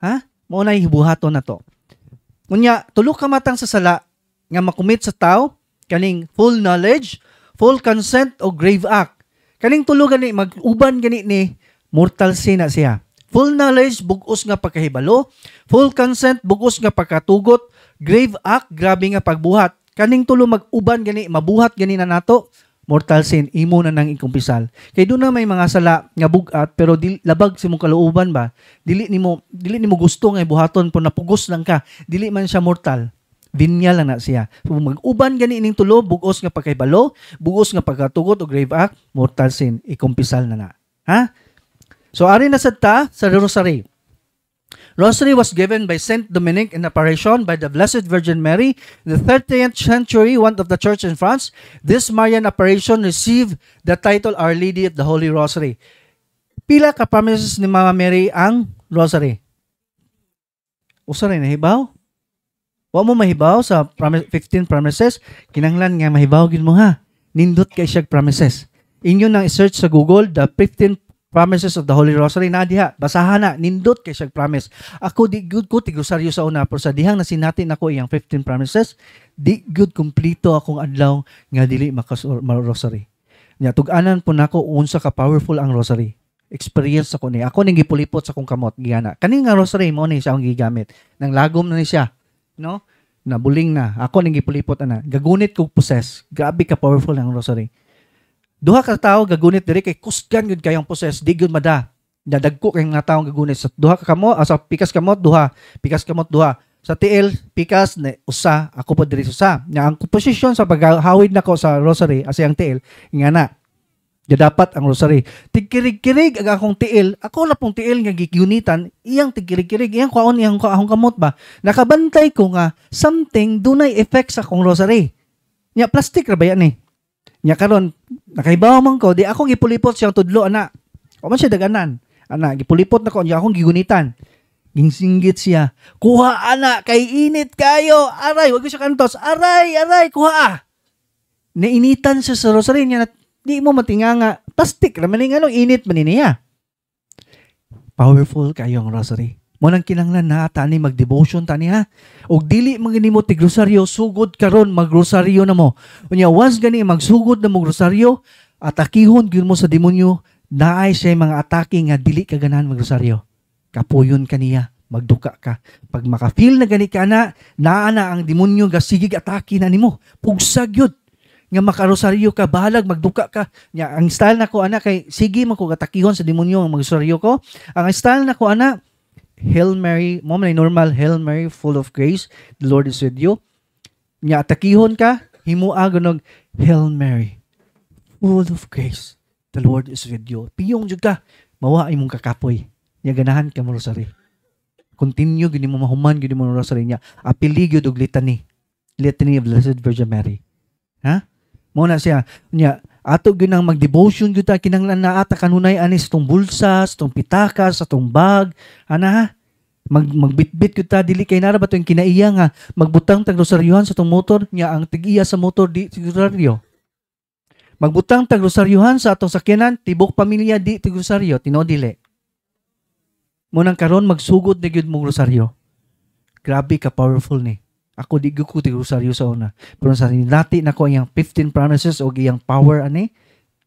Ha? Mao na hibuhaton na to. Unya, tulo ka matang sa sala nga makumit sa tao kaning full knowledge, full consent o grave act. Kaning tulo gani mag-uban gani ni mortal sin na siya. Full knowledge bugos nga pagkahibalo, full consent bugos nga pagkatugot, grave act grabe nga pagbuhat. Kaning tulo mag-uban gani mabuhat gani na nato, mortal sin imo na nang ikumpisal. Kay do na may mga sala nga bugat pero labag si mong kaluuban ba, dili nimo gusto nga buhaton po napugos lang ka, dili man siya mortal. Vinya lang na siya. So, mag-uban gani ining tulo, bugos nga pagkaibalo, bugos nga pagkatugot o grave act, mortal sin, ikumpisal na. Ha? So, ari na sa rosary. Rosary was given by Saint Dominic in apparition by the Blessed Virgin Mary in the 30th century, one of the church in France. This Marian apparition received the title Our Lady of the Holy Rosary. Pila ka promises ni Mama Mary ang rosary? Usa rin nahibaw? Wa mo mahibaw sa 15 promises, kinahanglan nga mahibaw gid mo ha. Nindot kay siya promises. Inyo nang i-search sa Google the 15 promises of the Holy Rosary na diha. Basahan na, nindot kay siya promise. Ako di good ko tigrosaryo sa una pero sa dihang nasinatin ako iyang 15 promises, di good kumplito akong adlaw nga dili rosary. Nya tug-anan po nako unsa ka powerful ang rosary. Experience ako ni. Ako ning gipulipot sa akong kamot giyana. Kani nga rosary mo ni siya ang gigamit. Nang lagom na ni siya. No? Nabuling na. Ako ning gipulipot ana. Gagunit kog possess. Grabe ka powerful ang rosary. Duha ka tawo gagunit diri kay kusgan gyud kayong possess, di gyud mada. Dadagko kay nga tawo gagunit sa duha ka kamot, sa pikas kamot duha, pikas kamot duha. Sa tiil pikas na usa, ako pa diri usa. Nya ang posisyon sa paghawid nako sa rosary asi ang tiil ingana. Ya dapat ang rosary. Tigkirig-kirig ang akong tiil. Ako na pong tiil nga gigunitan, iyang tigkirig-kirig, iyang kwaon iyang akong kamot ba. Nakabantay ko nga something dunay effect sa akong rosary. Nya plastic ra ba yan eh. Nya karon nakahibaw man ko, di akong gipulipot siyang tudlo ana. O man siya daganan. Ana, gipulipot nako nya akong gigunitan. Gingsinggit siya. Kuha ana kay init kayo. Aray, wag ko siya kantos. Aray, kuha. Nainitan siya sa rosary niya. Di mo matinganga, plastic raman nga no, init man niya. Powerful kayo ang rosary. Mo nang kinahanglan na tani mag-devotion tani ha. Og dili man gani mo tigrosaryo, sugod karon magrosaryo na mo. Unya once gani magsugod na mo rosaryo, atakihon gyud mo sa demonyo, naay siya mga atake nga dili ka ganahan magrosaryo. Kapuyon kaniya, magduka ka. Pag maka-feel na gani ka na, naa na ang demonyo nga sigig atake na nimo. Pugsag yun. Nga makarosaryo ka, bahalag, magduka ka. Nya, ang style na ko, ana, kay sige man ko katakihon sa demonyo ang magrosaryo ko. Ang style na ko, ana, Hail Mary, mo man normal, Hail Mary, full of grace, the Lord is with you. Nya, atakihon ka, himua ganog, Hail Mary, full of grace, the Lord is with you. Piyong jud ka, mawa imong kakapoy. Nya, ganahan ka mo rosary. Continue, gini mo mahuman, gini mo rosary niya. Apili gyud og litany. Litany of Blessed Virgin Mary. Ha? Muna siya, niya, ato ginang mag-devotion gyud ta kinahanglan na ata kanunay ani sa tong bulsa, sa tong pitaka, sa tong bag, ana ha? Magbitbit gyud ta dili kay nara ba to yung kinaiya nga magbutang tag rosaryuhan sa tong motor niya ang tig-iya sa motor di rosaryo. Magbutang tag rosaryuhan sa atong sakyanan tibok pamilya di tig rosaryo tinodile. Munang karon magsugod na gyud mong rosaryo. Grabe ka powerful ni. Ako di ko rosaryo sa una. Pero sa nati na ko iyang 15 promises o iyang power ani,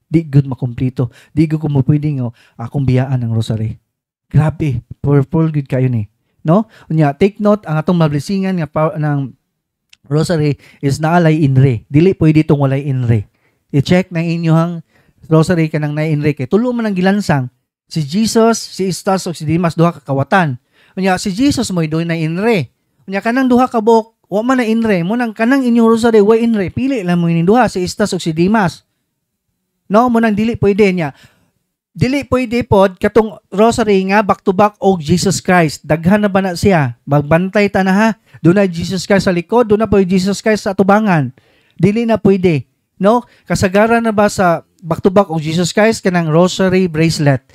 di good makumplito. Di ko mo pwedeng akong biyaan ng rosary. Grabe, powerful good kayo ni. No? Unya, take note, ang atong mablisingan nga ng rosary is naalay inre. Dili pwede itong walay inre. I-check na inyong rosary ka ng na inre. Kaya tulo man ang gilansang. Si Jesus, si Estas, o si Dimas, duha kakawatan. Unya, si Jesus mo doon na inre. Unya kanang duha ka buok, wa man na inre, mo nang kanang inyong rosary wa inre, pili lang mo ining duha si Estas ug si Dimas. No, mo nang dili pwede niya. Dili pwede pod katong rosary nga back to back og Jesus Christ. Daghan na ba na siya? Magbantay ta na ha. Dunay Jesus Christ sa likod, dunay po Jesus Christ sa atubangan. Dili na pwede. No? Kasagaran na ba sa back to back og Jesus Christ kanang rosary bracelet?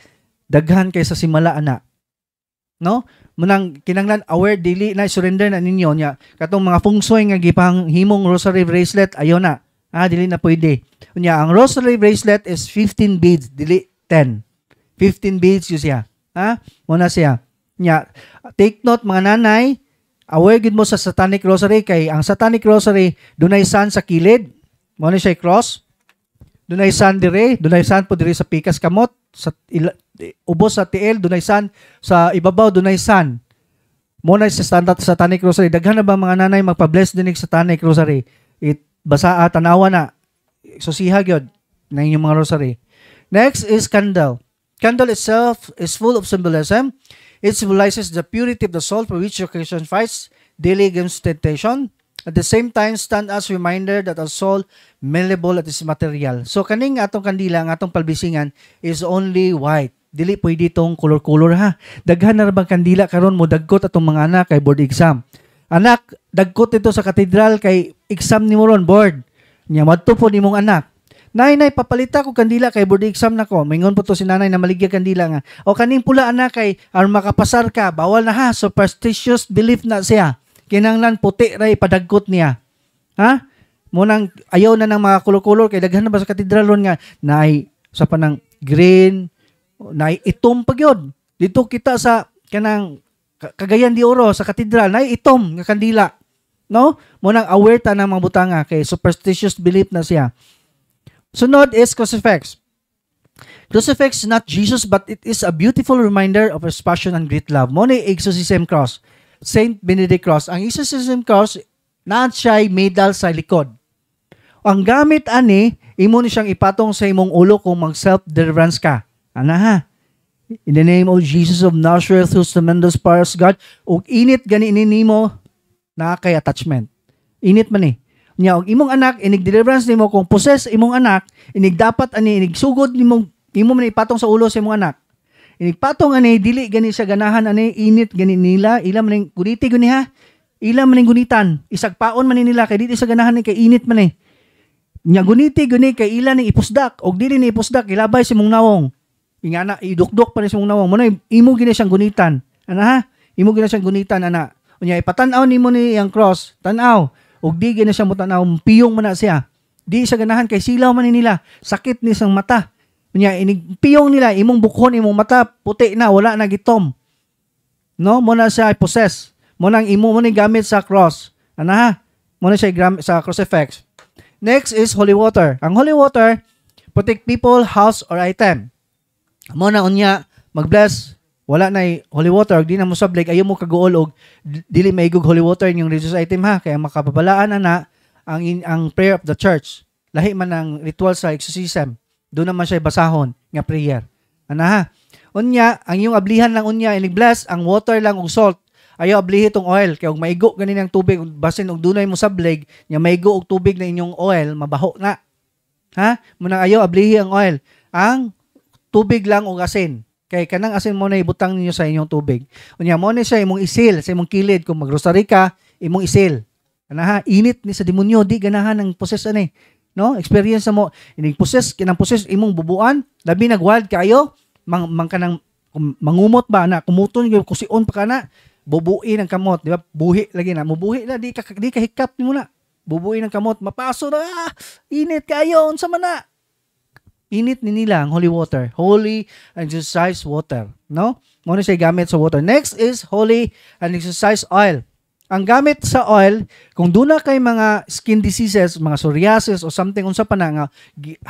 Daghan kay sa simala ana. No? Munang kinanglan aware dili na surrender na ninyo nya katong mga fungsoy nga gipang himong rosary bracelet ayo na dili na pwede unya ang rosary bracelet is 15 beads dili 10 15 beads yun siya muna siya nya take note mga nanay aware gid mo sa satanic rosary kay ang satanic rosary dunay sun sa kilid mo na siya cross dunay sun dire dunay sun po dire sa pikas kamot sa ubos sa tiil dunay sun sa ibabaw dunay sun mo na sa standard satanic rosary daghan na ba mga nanay magpa-bless dinig satanic rosary basa tanawa na susiha gyud na inyong mga rosary. Next is candle. Candle itself is full of symbolism. It symbolizes the purity of the soul for which your Christian fights daily against temptation. At the same time, stand as reminder that our soul malleable at is material. So kaning atong kandila, ang atong palbisingan is only white. Dili pwede itong color-color ha. Daghan na bang kandila karon mo dagkot atong mga anak kay board exam. Anak, dagkot ito sa katedral kay exam ni mo ron board. Nya madto po nimong anak. Nay, papalita ko kandila kay board exam nako. Mingon po to si nanay na maligya kandila nga. O kaning pula anak kay aron makapasar ka, bawal na ha. Superstitious belief na siya. Kinanglan puti ra ipadagkot niya. Ha? Munang ayaw na ng mga kulor-kulor kay daghan na ba sa katedral ron nga nay sa panang green, nay itom pagyod. Dito kita sa kanang Cagayan de Oro sa katedral nay itom nga kandila. No? Munang aware ta ng mga butanga kay superstitious belief na siya. Sunod is crucifix. Crucifix is not Jesus but it is a beautiful reminder of His passion and great love. Mo ni exorcism cross. Saint Benedict cross. Ang exorcism cross na siya'y medal sa likod. Ang gamit ani, imo ni siyang ipatong sa imong ulo kung mag-self-deliverance ka. Ana ha? In the name of Jesus of Nazareth, whose tremendous powers God, ug init gani nimo na kay attachment. Init man Nya og imong anak inig deliverance nimo kung possess imong anak, inig dapat ani inig sugod nimo man ipatong sa ulo sa imong anak. Inig patong ani dili gani siya ganahan ani init gani nila, ila man guniti guni ha. Ila man gunitan, isagpaon man nila kay dili sa ganahan ni kay init man Nya guniti guni kay ila ni ipusdak og dili ni ipusdak ilabay si imong nawong. Ingana idukdok pa ni si imong nawong. Mo na imo gini siyang gunitan. Ana ha? Imo gini siyang gunitan ana. Unya ipatan-aw nimo ni ang cross, tan-aw. Og di gina siya mutanaw, piyong man na siya. Di siya ganahan kay silaw man nila. Sakit ni sang mata. Unya piyong nila, imong bukhon, imong mata, puti na, wala na gitom. No? Mo na siya possess. Mo nang imo mo ni gamit sa cross. Ana ha? Mo na siya gamit sa crucifix. Next is holy water. Ang holy water, protect people, house, or item. Mo na unya, mag-bless. Wala na holy water, di na mo sablig, ayaw mo kaguol og dili maigog holy water yung religious item ha, kaya makapabalaan na ang prayer of the church. Lahi man ang ritual sa exorcism. Doon naman siya basahon nga prayer. Ana ha? Unya, ang iyong ablihan lang unya, inig-bless, ang water lang og salt. Ayaw ablihi tong oil, kaya og maigo ganin ang tubig, basin og dunay mo sablig, nga maigo og tubig na inyong oil, mabaho na. Ha? Muna ayaw ablihi ang oil. Ang tubig lang og asin. Kay kanang asin mo na ibutang ninyo sa inyong tubig. Unya mo ni siya imong isil sa imong kilid kung magrosary ka, imong isil. Ana ha, init ni sa demonyo, di ganahan ng possess ani. No? Experience mo, ining possess kinang possess imong bubuan, labi nagwild kayo, mang kanang mangumot ba na kumuton gyud kusion pa kana, bubuin ang kamot, di ba? Buhi lagi na, mubuhi na di ka hikap nimo na. Bubuin ang kamot, mapaso na, init kayo unsa man na. Init ni nila ang holy water. Holy and exercise water. No? Muna siya gamit sa water. Next is holy and exercise oil. Ang gamit sa oil, kung doon na kay mga skin diseases, mga psoriasis o something unsa pa na nga,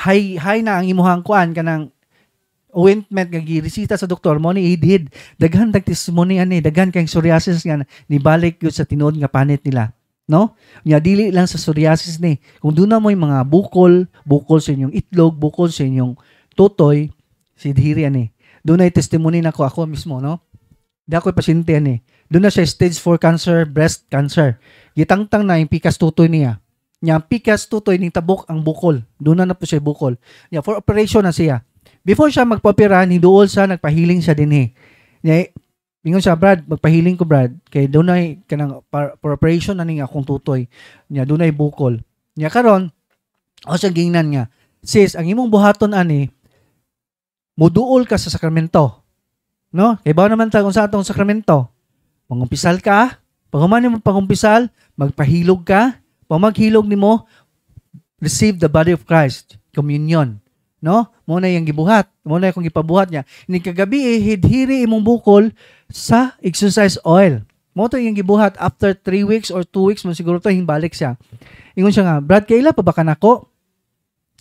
high na ang imuhang kuan kanang ointment nga giresita sa doktor mo ni idhid. Daghan dag testimony ani, daghan kay psoriasis nga nibalik gyud sa tinuod nga panit nila. No? Nya dili lang sa psoriasis ni. Kung doon na mo yung mga bukol sa inyong itlog, bukol sa inyong tutoy, si diri ani. Doon ay testimony nako ako mismo, no? Di ako pasyente ani. Doon na siya stage 4 cancer, breast cancer. Gitangtang na yung pikas tutoy niya. Nya pikas tutoy ning tabok ang bukol. Doon na po siya bukol. Nya for operation na siya. Before siya magpa-opera, hiduol siya, nagpahiling siya dinhi. Nya ingon siya, Brad, magpahiling ko, Brad. Kay doon na kanang for operation na ning akong tutoy. Nya doon na bukol. Nya karon, o siya gingnan nga, sis, ang imong buhaton ani, muduol ka sa sakramento. No? Kay ba naman ta kung sa atong sakramento? Pangumpisal ka, pag human mo pangumpisal, magpahilog ka, pag maghilog nimo, receive the body of Christ, communion. No? Muna yung gibuhat. Muna yung gipabuhat niya. Ni kagabi, hidhiri imong bukol sa exercise oil. Mo to yung gibuhat after 3 weeks or 2 weeks, mo siguro to himbalik siya. Ingon siya nga, Brad, kaila pa ba ka nako?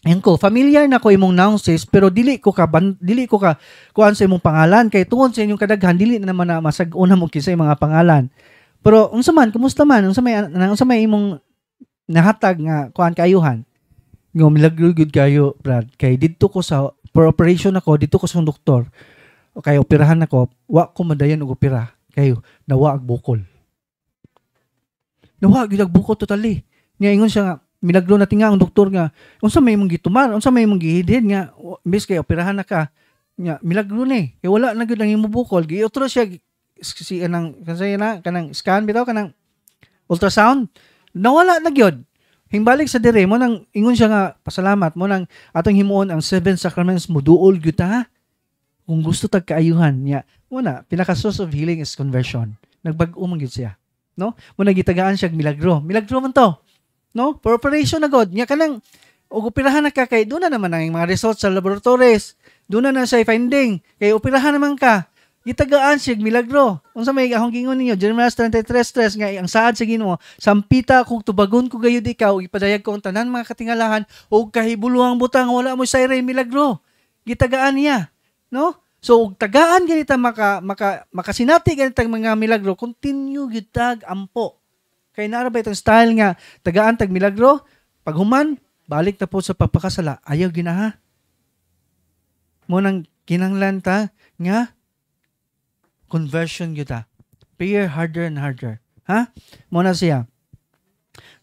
Ayun ko, familiar na ko imong nounces, pero dili ko ka kuan sa imong pangalan. Kay tungod sa inyong kadaghan, dili na naman na masag-una mo kisay mga pangalan. Pero unsa man, kumusta man? Unsa may imong nahatag nga kuan kaayuhan? Nga milagro gud kayo, Brad. Kay didto ko sa for operation ako, dito ko sa doktor. O kay operahan ako, wa ko madayon og opera. Kayo nawa ag bukol. Nawa gid ag bukol totally. Nga ingon siya nga, milagro na tinga ang doktor nga, unsa may imong gituman, unsa may imong gihidhid nga, imbes kay operahan na ka. Nga milagro ni. Kay wala na gud ang imong bukol. Giotro siya si kanang scan bitaw kanang ultrasound. Nawala na gyud. Hingbalik sa dire mo nang ingon siya nga pasalamat mo nang atong himuon ang 7 sacraments mo duol gyud ta. Kung gusto tag kaayuhan niya, una pinaka source of healing is conversion. Nagbag-o man gyud siya, no? Muna gitagaan siya milagro. Milagro man to. No? For operation na god. Nya kanang og operahan na ka kay doon na naman ang mga results sa laboratories. Doon na sa finding. Kay operahan naman ka. Gitagaan siya milagro. Unsa may akong gingon ninyo, Jeremias 33:3 nga ang saad sa Ginoo, sampita kung tubagon ko gayud ikaw, ipadayag ko ang tanan mga katingalahan og kahibuluhang butang wala mo sayre milagro. Gitagaan niya, no? So tagaan ganita makasinati ganitang mga milagro, continue gitag ampo. Kay nara ba itong style nga tagaan tag milagro, pag human balik na po sa pagpakasala, ayaw ginaha. Mo nang kinanglan ta nga conversion kita. Prayer harder and harder. Ha? Muna siya.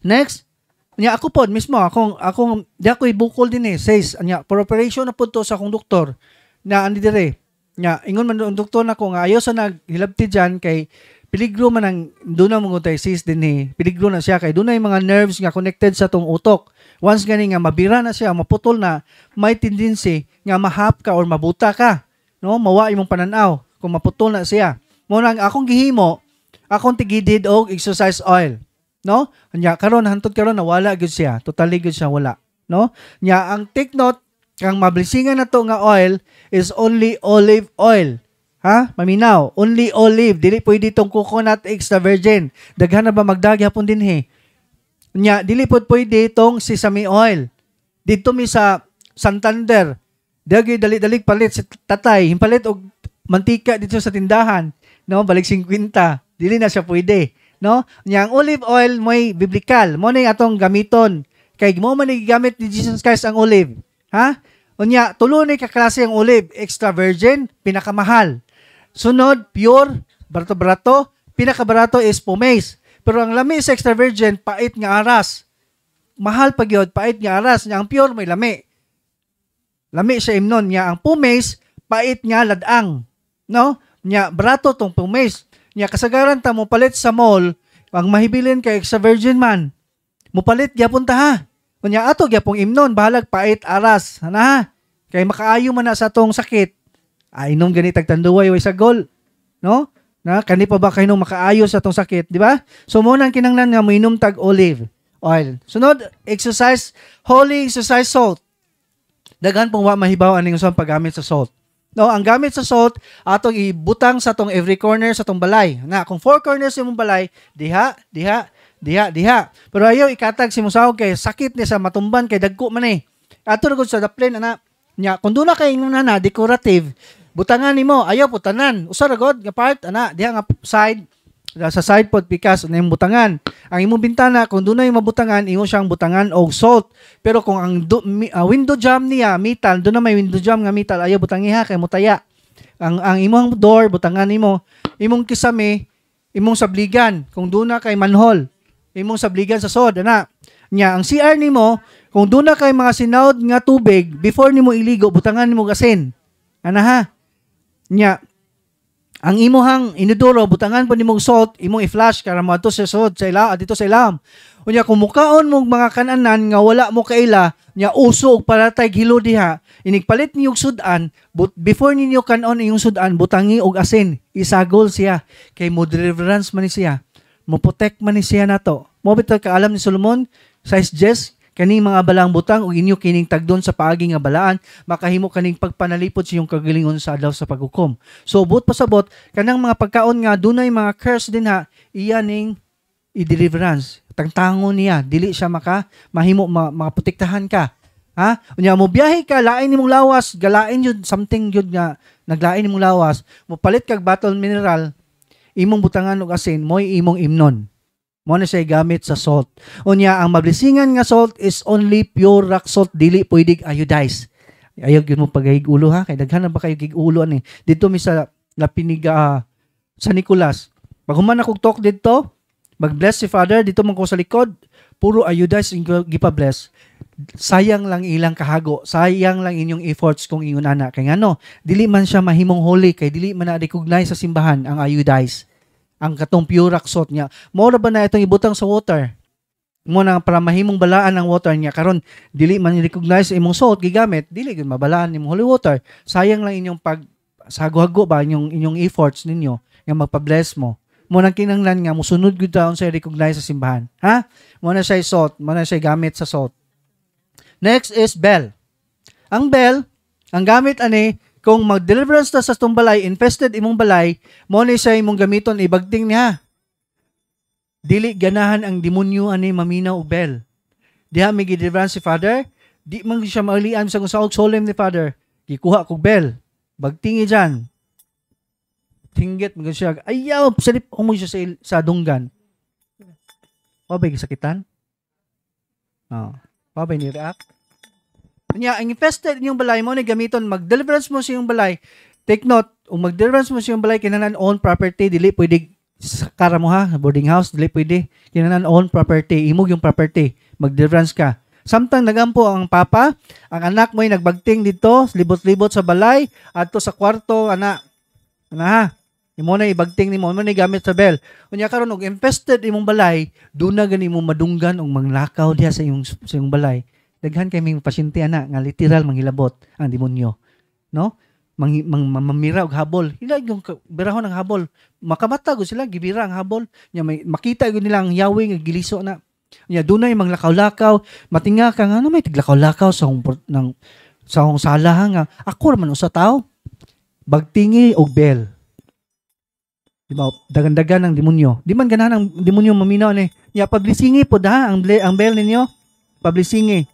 Next, nya ako pod mismo akong di ako ibukol din says nya for operation na pud to sa akong doktor na andi dire. Nya ingon man ang doktor nako nga ayo sa naghilabti diyan kay peligro man ang doon na mga sis din peligro na siya kay doon na yung mga nerves nga connected sa tong utok. Once gani nga mabira na siya, maputol na, may tendency nga mahap ka or mabuta ka. No? Mawa imong pananaw kung maputol na siya. Muna ang akong gihimo, akong tigidid og exercise oil. No? Nya karon hantod karon nawala gyud siya. Totally gyud siya wala. No? Nya ang take note kang mablisingan na to nga oil is only olive oil. Ha? Maminaw, only olive. Dili pwede itong coconut extra virgin. Daghan na ba magdagyapon din Nya dili pod pwede itong sesame oil. Dito mi sa Santander. Dagi dali-dali palit si tatay, himpalit og mantika dito sa tindahan, no? Balik 50. Dili na siya pwede, no? Nya ang olive oil mo'y biblical. Mo ni atong gamiton. Kay mo man gigamit ni Jesus Christ ang olive. Ha? Unya tulo ni ka klase ang olive, extra virgin, pinakamahal. Sunod, pure, barato-barato, pinakabarato is pomace. Pero ang lami sa extra virgin, pait nga aras. Mahal pa gyud, pait nga aras. Nya ang pure may lami. Lami siya imnon. Nya ang pomace, pait nga ladang. No? Nya barato tong pomace. Nya kasagaran ta mo palit sa mall, ang mahibilin kay extra virgin man. Mo palit gyapon ta ha. Unya ato gyapong imnon, bahalag pait aras. Ana ha? Kay makaayo man na sa tong sakit. Inom gani tagtanduway way sa gol. No? Na kani pa ba kayo makaayo sa tong sakit, di ba? So mo nang kinanglan nga moinom tag olive oil. Sunod, exercise, holy exercise salt. Daghan pong wa mahibaw aning usang paggamit sa salt. No, ang gamit sa salt atong ibutang sa tong every corner sa tong balay. Na kung 4 corners imong balay, diha. Pero ayaw ikatag si musawag kay sakit ni sa matumban kay dagko man Ato gud sa daplin ana. Nya kung duna kay ingon na decorative, butangan nimo ayaw putanan. Usa ra gud nga part ana diha nga side sa side pod pikas na yung butangan. Ang imong bintana kung dunay mabutangan imo siyang butangan og salt. Pero kung ang window jamb niya metal, do na may window jamb nga metal ayaw butangiha kay mutaya. Ang imong door butangan nimo, imong kisame imong sabligan kung duna kay manhole, imong sabligan sa sod ana. Nya ang CR nimo kung duna kay mga sinawd nga tubig before nimo iligo butangan nimo asin. Ana ha. Nya ang imuhang inidoro butangan po nimong salt imong i-flash para mo ato sa sod sa ila dito sa ilam. Unya kung mukaon mong mga kananan nga wala mo kaila nya uso og paratay hilo diha inigpalit niyo sudan but before ninyo kanon iyong sudan butangi og asin isagol siya kay mo deliverance man ni siya mo protect man ni siya nato. Mo bitaw ka alam ni Solomon sa Jess kaning mga balang butang ug inyo kining tagdon sa paagi nga balaan makahimo kaning pagpanalipod sa iyong kagalingon sa adlaw sa paghukom. So but pasabot kanang mga pagkaon nga dunay mga curse din ha iya ning i-deliverance. Tangtangon niya dili siya mahimo makaprotektahan ka. Ha? Unya mo biyahe ka lain nimong lawas, galain yun something yun nga naglain nimong lawas, mo palit kag bottle mineral, imong butangan og asin, mo'y imong imnon. Mo na siya gamit sa salt. Unya ang mablisingan nga salt is only pure rock salt, dili pwedeng iodized. Ayaw gyud mo pagahig-ulo ha, kay daghan na ba kayo gig-ulo ani. Dito mi sa Lapiniga sa Nicolas. Pag human akong talk dito, mag-bless si Father dito man ko sa likod, puro iodized ang gipa-bless. Sayang lang ilang kahago, sayang lang inyong efforts kung ingon ana kay ngano dili man siya mahimong holy kay dili man na-recognize sa simbahan ang iodized ang katong pure rock salt niya. Mao ba na itong ibutang sa water mo na para mahimong balaan ang water niya karon dili man recognize imong salt gigamit dili gyud mabalaan imong holy water. Sayang lang inyong pag sago-hago ba inyong efforts ninyo nga magpa-bless mo. Mo nang kinahanglan nga mosunod gyud taon sa recognize sa simbahan. Ha? Mo na siya salt, mo na siya gamit sa salt. Next is bell. Ang bell, ang gamit ani, kung mag-deliverance ta sa itong balay, infested imong balay, mo ni siya imong gamiton, ibagting niya. Dili ganahan ang demonyo ani maminaw og bell. Diha may gi-deliverance si Father, di man siya maalian sa og solemn ni Father, gikuha kog bell, bagtingi dyan. Tinggit, mag siya, ayaw, salip, umuwi siya sa dunggan. Pabay sakitan? Oh. Pabay ni react. Kanya, ang infested inyong balay mo ni gamiton, mag-deliverance mo sa iyong balay. Take note, kung mag-deliverance mo sa iyong balay, kinanan own property, dili pwede sa kara mo ha, boarding house, dili pwede. Kinanan own property, imog yung property, mag-deliverance ka. Samtang nagampo ang papa, ang anak mo ay nagbagting dito, libot-libot sa balay, adto sa kwarto, ana ha, imo na ibagting nimo, mo na gamit sa bell. Unya karon og infested imong balay, do na gani mo madunggan og manglakaw diha sa iyong balay. Daghan kay may pasyente ana nga literal manghilabot ang demonyo, no? Mamira og habol. Hila yung birahon ng habol. Makamata gud sila gibira ang habol. Nya may makita gud nila ang yawi nga giliso na. Nya dunay manglakaw-lakaw, matinga ka nga ano may tiglakaw-lakaw sa hong sala nga. Ako man usa tao. Bagtingi og bell. Diba, dagan-dagan ng demonyo. Di man ganahan ang demonyo maminaw ni. Ya pablisingi po da ang bell ninyo. Pablisingi.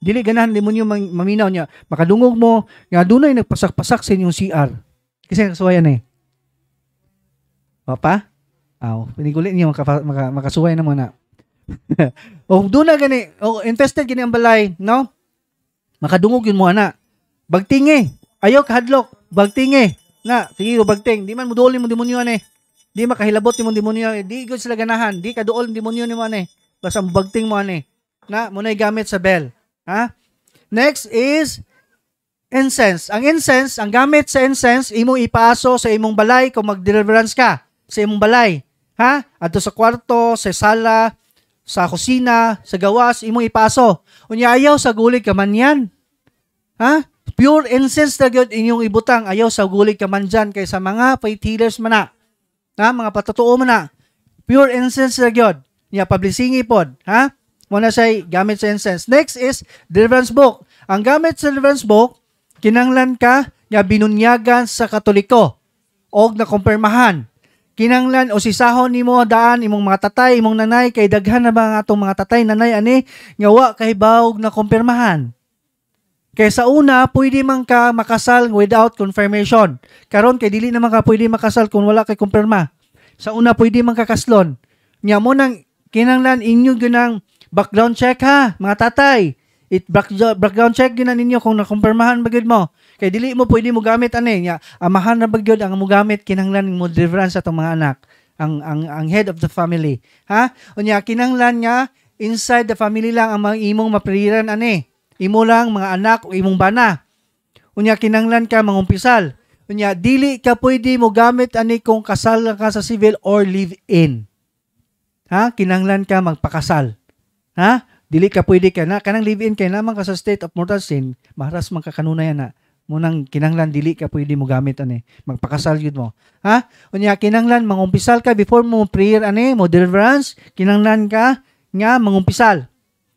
Dili ganahan demonyo maminaw niya. Makadungog mo nga dunay nagpasak-pasak sa inyong CR. Kasi nakasuwayan eh. Papa? Aw, pinigulit niyo makasuway na muna. O doon na gani, o infested gani ang balay, no? Makadungog yun mo ana. Bagtingi. Ayaw kahadlok. Bagtingi. Na, sige ko bagting. Di man muduol mo demonyo ani. Di makahilabot mo demonyo. Di gud sila ganahan. Di kaduol demonyo ni mo ani. Basta bagting mo ani. Na, muna gamit sa bell. Ha? Next is incense. Ang incense, ang gamit sa incense, imong ipaaso sa imong balay kung mag-deliverance ka sa imong balay. Ha? Adto sa kwarto, sa sala, sa kusina, sa gawas, imong ipaaso. Unya ayaw sa gulig ka man yan. Ha? Pure incense na gyud inyong ibutang, ayaw sa gulig ka man dyan kay sa mga faith healers man na. Ha? Mga patotoo man na. Pure incense na gyud. Nya pablisingi pod, ha? Muna siya gamit sa incense. Next is deliverance book. Ang gamit sa deliverance book, kinanglan ka nya binunyagan sa Katoliko og nakumpirmahan. Kinanglan o sisahon nimo daan imong mga tatay, imong nanay kay daghan na ba nga atong mga tatay nanay ani nga wa kay bawog na kumpirmahan. Kay sa una, pwede man ka makasal without confirmation. Karon kay dili naman ka pwede makasal kung wala kay kumpirma. Sa una, pwede man kakaslon. Nya mo nang kinanglan inyo ginang background check ha, mga tatay. Background check gina ninyo kung nakumpirmahan ba gyud mo. Kay dili mo pwede mo gamit ani nya amahan na ba gyud ang mo gamit kinanglan mo deliverance sa atong mga anak. ang head of the family. Ha? Unya kinahanglan nga inside the family lang ang mga imong mapriran ani. Imo lang mga anak o imong bana. Unya kinahanglan ka mangumpisal. Unya dili ka pwede mo gamit ani kung kasal ka sa civil or live in. Ha? Kinahanglan ka magpakasal. Ha? Dili ka pwede ka na kanang live in kay naman ka sa state of mortal sin, maharas man ka kanunay na. Munang kinahanglan dili ka pwede mo gamit ani magpakasal gyud mo. Ha? Unya kinahanglan mangumpisal ka before mo prayer ani mo deliverance, kinahanglan ka nga mangumpisal.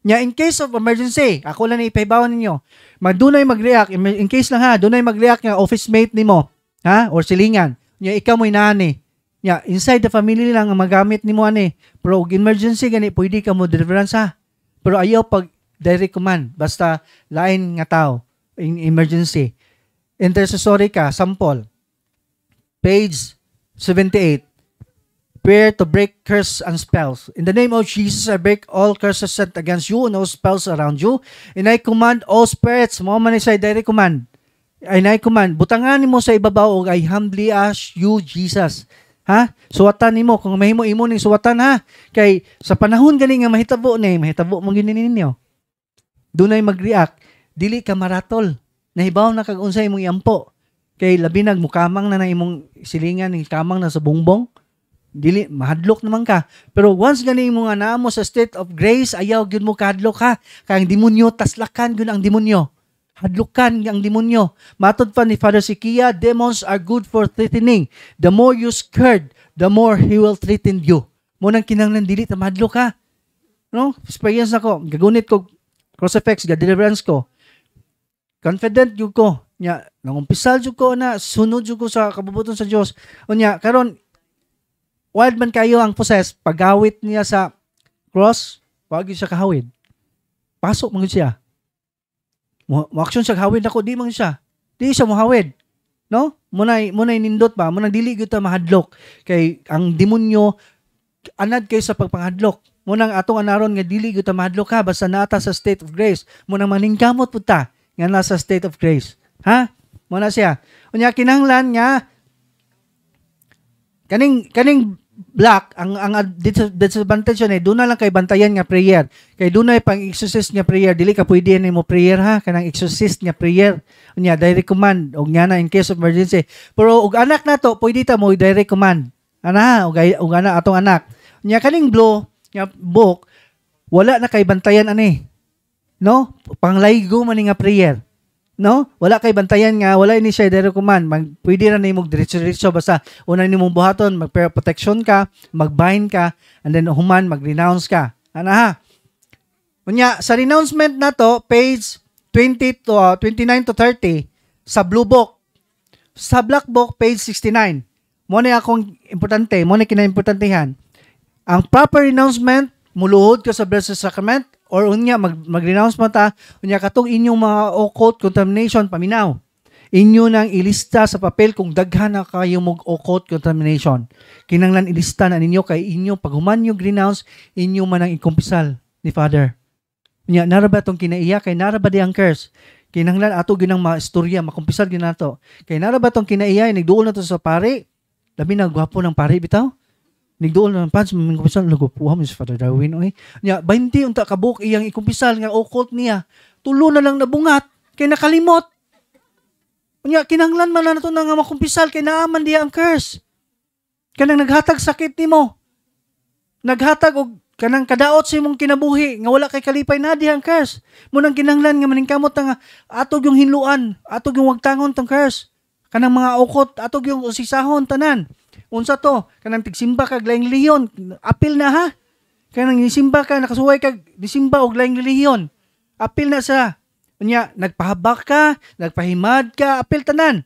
Nya in case of emergency, ako lang ipahibawan ninyo. Madunay mag-react in case lang ha, dunay mag-react nga office mate nimo, ha? Or silingan. Nya ikaw mo inani. Nya inside the family lang ang magamit nimo ani. Pero og emergency gani pwede ka mo deliverance ha. Pero ayaw pag direct command basta lain nga tao in emergency. Intercessory ka, sample. Page 78. Prayer to break curse and spells. In the name of Jesus, I break all curses sent against you and all spells around you. And I command all spirits, mo man say direct command. And I command, butangan nimo sa ibabaw og I humbly ask you, Jesus. Ha? Suwatan nimo kung mahimo imo ning suwatan ha. Kay sa panahon gani nga mahitabo mo gini ninyo. Dunay mag-react, dili ka maratol. Nahibaw na kag unsay imong iampo. Kay labi nag mukamang na imong silingan ni kamang na sa bongbong. Dili mahadlok naman ka. Pero once gani mo nga naa mo sa state of grace, ayaw gyud mo kahadlok ha. Kay ang demonyo taslakan gyud ang demonyo. Hadlukan ang demonyo. Matod pa ni Father Sikia, demons are good for threatening. The more you scared, the more he will threaten you. Mo nang kinahanglan dili ta mahadlok ha. No? Experience nako, gagunit ko crucifix, deliverance ko. Confident jud ko nya nangumpisal jud ko na sunod jud ko sa kabubuton sa Dios. Unya karon wild man kayo ang possess pagawit niya sa cross, wag siya kahawid. Pasok man siya. Mo action siya kahawid ako di man siya. Di siya mohawid. No? Munay nindot ba? Munang dili gyud ta mahadlok kay ang demonyo anad kay sa pagpanghadlok. Munang atong anaron nga dili gyud ta mahadlok ha basta naata sa state of grace. Munang maningkamot pud ta nga nasa state of grace. Ha? Muna siya. Unya kinahanglan nga kaning black ang disadvantage ni doon na lang kay bantayan nga prayer. Kay doon na pang exorcist nga prayer dili ka pwede mo prayer ha kanang exorcist nga prayer. Unya direct command og nya na in case of emergency. Pero og anak nato pwede ta mo direct command. Ana og ana atong anak. Unya kaning blow nga book wala na kay bantayan ani. No? Panglaygo man nga prayer. No? Wala kay bantayan nga, wala ini siya direct command. Pwede na nimog diretso-diretso basta unang nimong buhaton, mag-prayer protection ka, mag-bind ka, and then human mag-renounce ka. Ana ha? Unya, sa renouncement na to, page 29 to 30, sa blue book. Sa black book, page 69. Mo na akong importante, mo na kinaimportantehan. Ang proper renouncement, muluhod ka sa blessed sacrament, or unya mag-renounce mo ta, unya katong inyong mga occult contamination paminaw. Inyo nang ilista sa papel kung daghan na kayo mong occult contamination. Kinanglan ilista na ninyo kay inyo pag human yung renounce, inyo man ang ikumpisal ni Father. Unya naraba tong kinaiya kay naraba di ang curse. Kinanglan ato ginang maistorya makumpisal ginato. Kay naraba tong kinaiya nigduol na to sa pare. Labi na gwapo ng pare bitaw. Nigdool na pants kumpisal nagupuha mo si Father Darwin oy. Nya 20 unta ka book iyang ikumpisal nga occult niya. Tulo na lang nabungat kay nakalimot. Unya kinahanglan man na nato nga makumpisal kay naaman diha ang curse. Kanang naghatag sakit nimo. Naghatag og kanang kadaot sa imong kinabuhi nga wala kay kalipay na diha ang curse. Munang kinahanglan nga maningkamot nga atog yung hinluan, atog yung wagtangon tong curse. Kanang mga occult atog yung usisahon tanan. Unsa to? Kanang tigsimba kag laing relihiyon, apil na ha. Kanang nisimba ka nakasuway kag nisimba og laing relihiyon. Apil na sa unya nagpahabak ka, nagpahimad ka, apil tanan.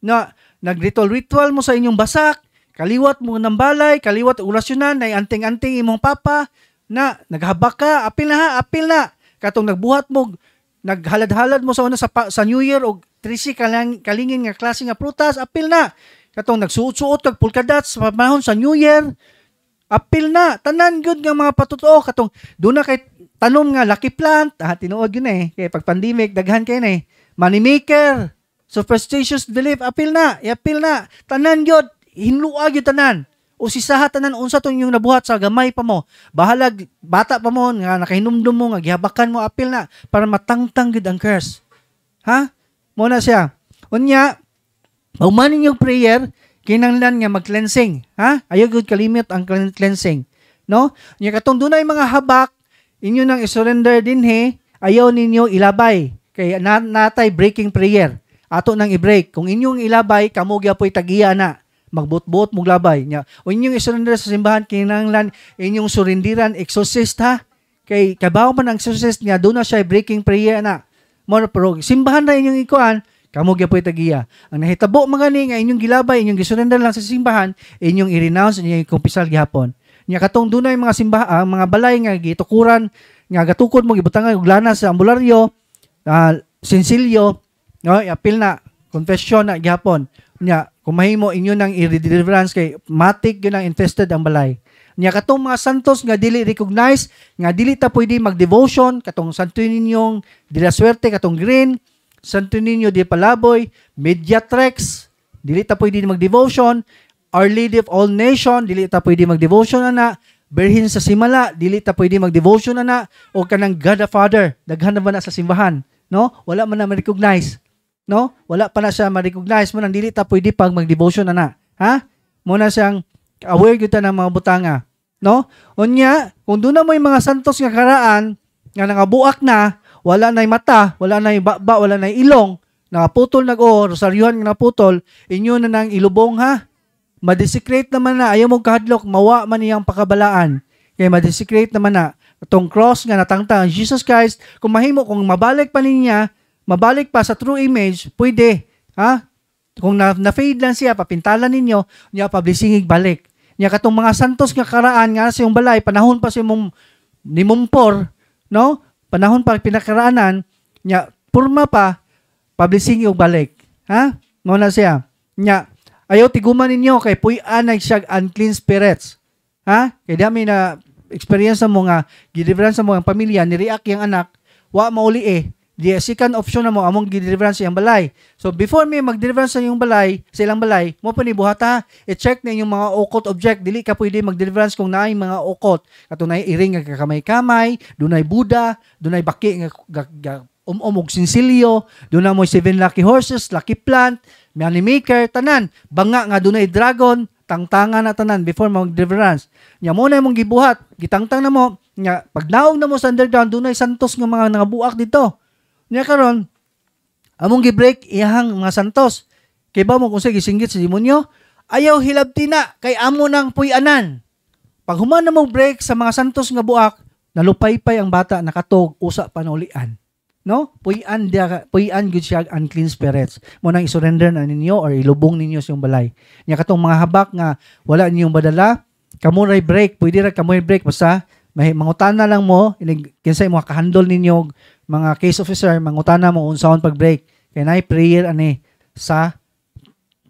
Na nagritual mo sa inyong basak, kaliwat mo ng balay, kaliwat orasyonan nay anting-anting imong papa na naghabak ka, apil na ha, apil na. Katong nagbuhat mo, naghalad-halad mo sa una sa New Year og 13 kalingin nga klase nga prutas, apil na. Katong nagsuot-suot kag polka dots sa panahon sa New Year, apil na. Tanan gyud nga mga patutuo katong do na kay tanom nga lucky plant, tinuod yun kay pag pandemic daghan kay money maker, superstitious belief, apil na, iapil na. Tanan gyud hinluag gyud tanan. O sisaha tanan unsa tong inyong nabuhat sa gamay pa mo. Bahalag bata pa mo nga nakahinumdum mo nga gihabakan mo apil na para matangtang gid ang curse. Ha? Mo na siya. Unya, humanin yung prayer, kinanglan nga mag-cleansing. Ha? Ayaw gud kalimit ang cleansing. No? Nya katong dunay mga habak, inyo nang isurrender dinhi, ayaw ninyo ilabay. Kay natay breaking prayer. Ato nang i-break. Kung inyong ilabay, kamo gyapoy tagiya na. Magbut-buot mong labay. Nya, o inyong isurrender sa simbahan, kinanglan inyong surindiran, exorcist ha? Kay kabaw man ang exorcist niya, doon na siya breaking prayer na. More pero simbahan na inyong ikuan, kamo gyapoy tagiya. Ang nahitabo magani nga inyong gilabay, inyong gisurrender lang sa simbahan, inyong i-renounce, inyong ikumpisal gihapon. Nya katong dunay mga simbahan, mga balay nga gitukuran, nga gatukod mo gibutangan og lana sa ambularyo, sensilyo, no, apil na confession na gihapon. Nya kung mahimo inyo nang i-deliverance kay matik yun ang infested ang balay. Nya katong mga santos nga dili recognize, nga dili ta pwede mag-devotion, katong Santo Niño de la Suerte, katong Green, Santo Niño de Palaboy, Mediatrex, dili ta pwede mag-devotion, Our Lady of All Nation, dili ta pwede mag-devotion ana, Berhin sa Simala, dili ta pwede mag-devotion ana, o kanang God the Father, daghan na ba na sa simbahan, no? Wala man na ma-recognize. No? Wala pa na siya ma-recognize mo nang dili ta pwede pag mag-devotion na. Ha? Muna siyang aware kita ng mga butanga. No? Unya, kung doon na mo yung mga santos nga karaan, nga nangabuak na, wala na'y mata, wala na'y baba, wala na'y ilong, nakaputol rosaryuhan nga naputol, inyo na nang ilubong ha? Madesecrate naman na, ayaw mong kahadlok, mawa man niyang pakabalaan. Kaya madesecrate naman na, itong cross nga natangtang Jesus Christ, kung mahimo, kung mabalik pa niya, mabalik pa sa true image, pwede. Ha? Kung na-fade lang siya, papintalan ninyo, niya publishingig balik. Niya katong mga santos nga karaan nga sa yung balay, panahon pa si ni Mumpor, no? Panahon pa pinakaraanan, niya purma pa, publishing yung balik. Ha? Muna siya. Niya, ayaw tiguman ninyo kay puy-an siya unclean spirits. Ha? Kaya dami na experience mo nga, gideliverance mo ang pamilya, ni-react yung anak, wa mauli the second option na mo among gi-deliverance sa iyang balay. So before may mag-deliverance sa iyong balay, sa ilang balay, mo pa ni buhata, i-check na yung mga occult object. Dili ka pwede mag-deliverance kung naay mga occult. Katunay iring nga kakamay-kamay, dunay Buddha, dunay baki nga umog sinsilyo, dunay mo 7 lucky horses, lucky plant, money maker, tanan. Banga nga dunay dragon, tangtangan na tanan before mag-deliverance. Nya mo na mong gibuhat, gitangtang na mo, nya pag naog na mo sa underground, dunay santos nga mga nangabuak dito. Nya karon among gi-break iyang mga santos. Kay ba mo kung sa gisinggit sa demonyo, ayaw hilabti na kay amo nang puy-anan. Pag human na mo break sa mga santos nga buak, nalupaypay ang bata nakatog usa panulian. No? Puy-an gud siya unclean spirits. Mo nang i-surrender na ninyo or ilubong ninyo sa iyong balay. Nya katong mga habak nga wala ninyong badala, kamo ray break, pwede ra kamo break basta mangutana lang mo, kinsay mo kahandle ninyo mga case officer, mangutana mo unsaon pag-break. Kaya na prayer ani sa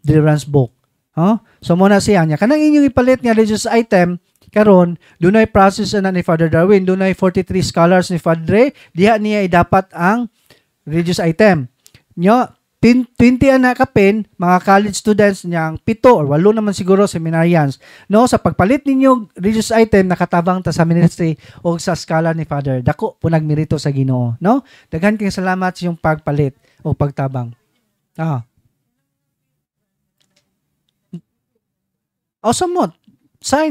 deliverance book. Huh? So muna siya niya. Kanang inyong ipalit nga religious item, karon dunay process na ni Father Darwin, dunay 43 scholars ni Padre, diha niya dapat ang religious item. Nyo, 20 na kapin, mga college students niyang 7 or 8 naman siguro seminarians. No, sa pagpalit ninyo religious item nakatabang ta sa ministry o sa scholar ni Father. Dako po nagmerito sa Ginoo, no? Daghan kayong salamat sa yung pagpalit o pagtabang. Awesome.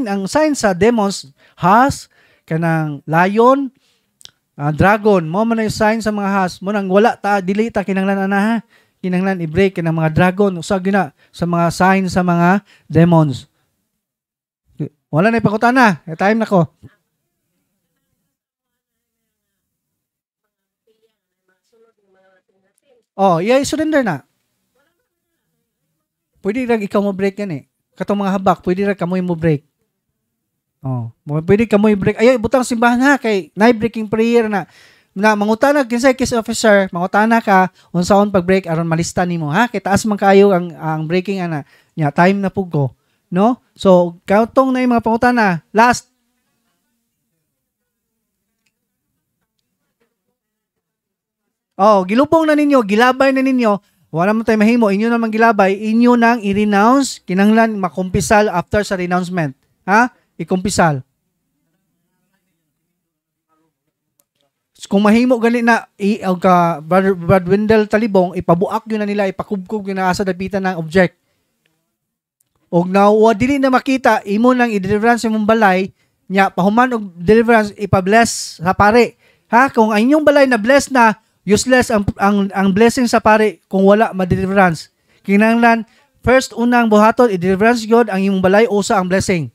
Ang sign sa demons has kanang lion, dragon, mo man yung sign sa mga has, mo nang wala ta dili ta kinahanglan ana ha. Kinahanglan i-break ng mga dragon usa gina sa mga sign sa mga demons. Wala na ipakutana, time na ko. Oh, surrender na. Pwede ra ikaw mo break yan Katong mga habak, pwede ra kamoy mo break. Oh, pwede kamoy break. Ay, butang simbahan ha kay breaking prayer na mangutana kinsay case officer, mangutana ka unsaon pag-break aron malista nimo ha kay taas man kaayo ang breaking ana. Nya time na pug ko, no? So, kautong na yung mga pangutana. Last. Oh, gilubong na ninyo, gilabay na ninyo, Wala mo tayo mahimo, inyo nang gilabay, inyo nang i-renounce, kinahanglan makumpisal after sa renouncement. Ha? Ikumpisal. Kung mahimo gali na Brad Wendell Talibong, ipabuak yun na nila, ipakubkub yun na asa dapitan ng object. Og na dili na makita, imo nang i-deliverance imong balay, nya pahuman og deliverance ipa-bless sa pare. Ha? Kung ang inyong balay na bless na, useless ang blessing sa pare kung wala ma-deliverance. Kinahanglan first unang buhaton i-deliverance God ang imong balay usa ang blessing.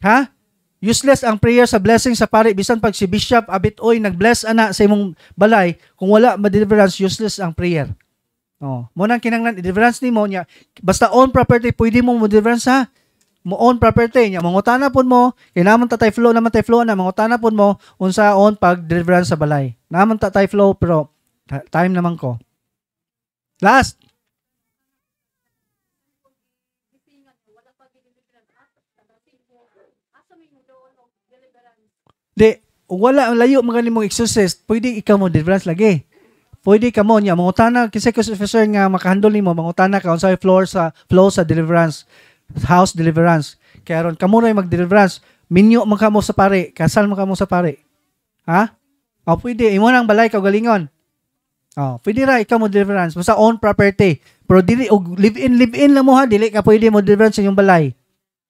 Ha? Useless ang prayer sa blessing sa pare bisan pag si bishop abit-oy nag-bless ana sa imong balay kung wala ma-deliverance useless ang prayer. Oh, mo nang kinahanglan i-deliverance nimo nya basta own property pwede mo mo-deliverance ha. Mo own property nya mangutana pud mo kay naman ta tay flow na mangutana pud mo unsa on pag deliverance sa balay. Naman ta tay flow pero time naman ko. Last. Di, wala ang layo mga nimong exorcist, pwede ikaw mo deliverance lagi. Pwede ka mo niya mangutana kasi officer nga makahandle nimo mangutana ka unsay flow sa deliverance, house deliverance. Kaya ron kamo ray mag-deliverance, minyo man kamo sa pare, kasal man kamo sa pare. Ha? O pwede imo nang balay ka galingon. Oh, pwede ra ikaw mo deliverance basta own property. Pero dili og live in lang mo ha, dili ka pwede mo deliverance sa inyong balay.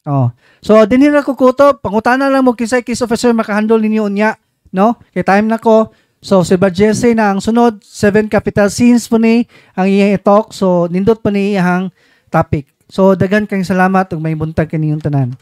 Oh. So dinhi ra ko kutob, pangutana lang mo kinsay case officer makahandle ninyo unya, no? Kay time na ko. So si Brad Jesse na ang sunod 7 capital sins po ni ang iyang i-talk. So nindot pa ni iyang topic. So daghan kang salamat ug may buntag kaniyong tanan.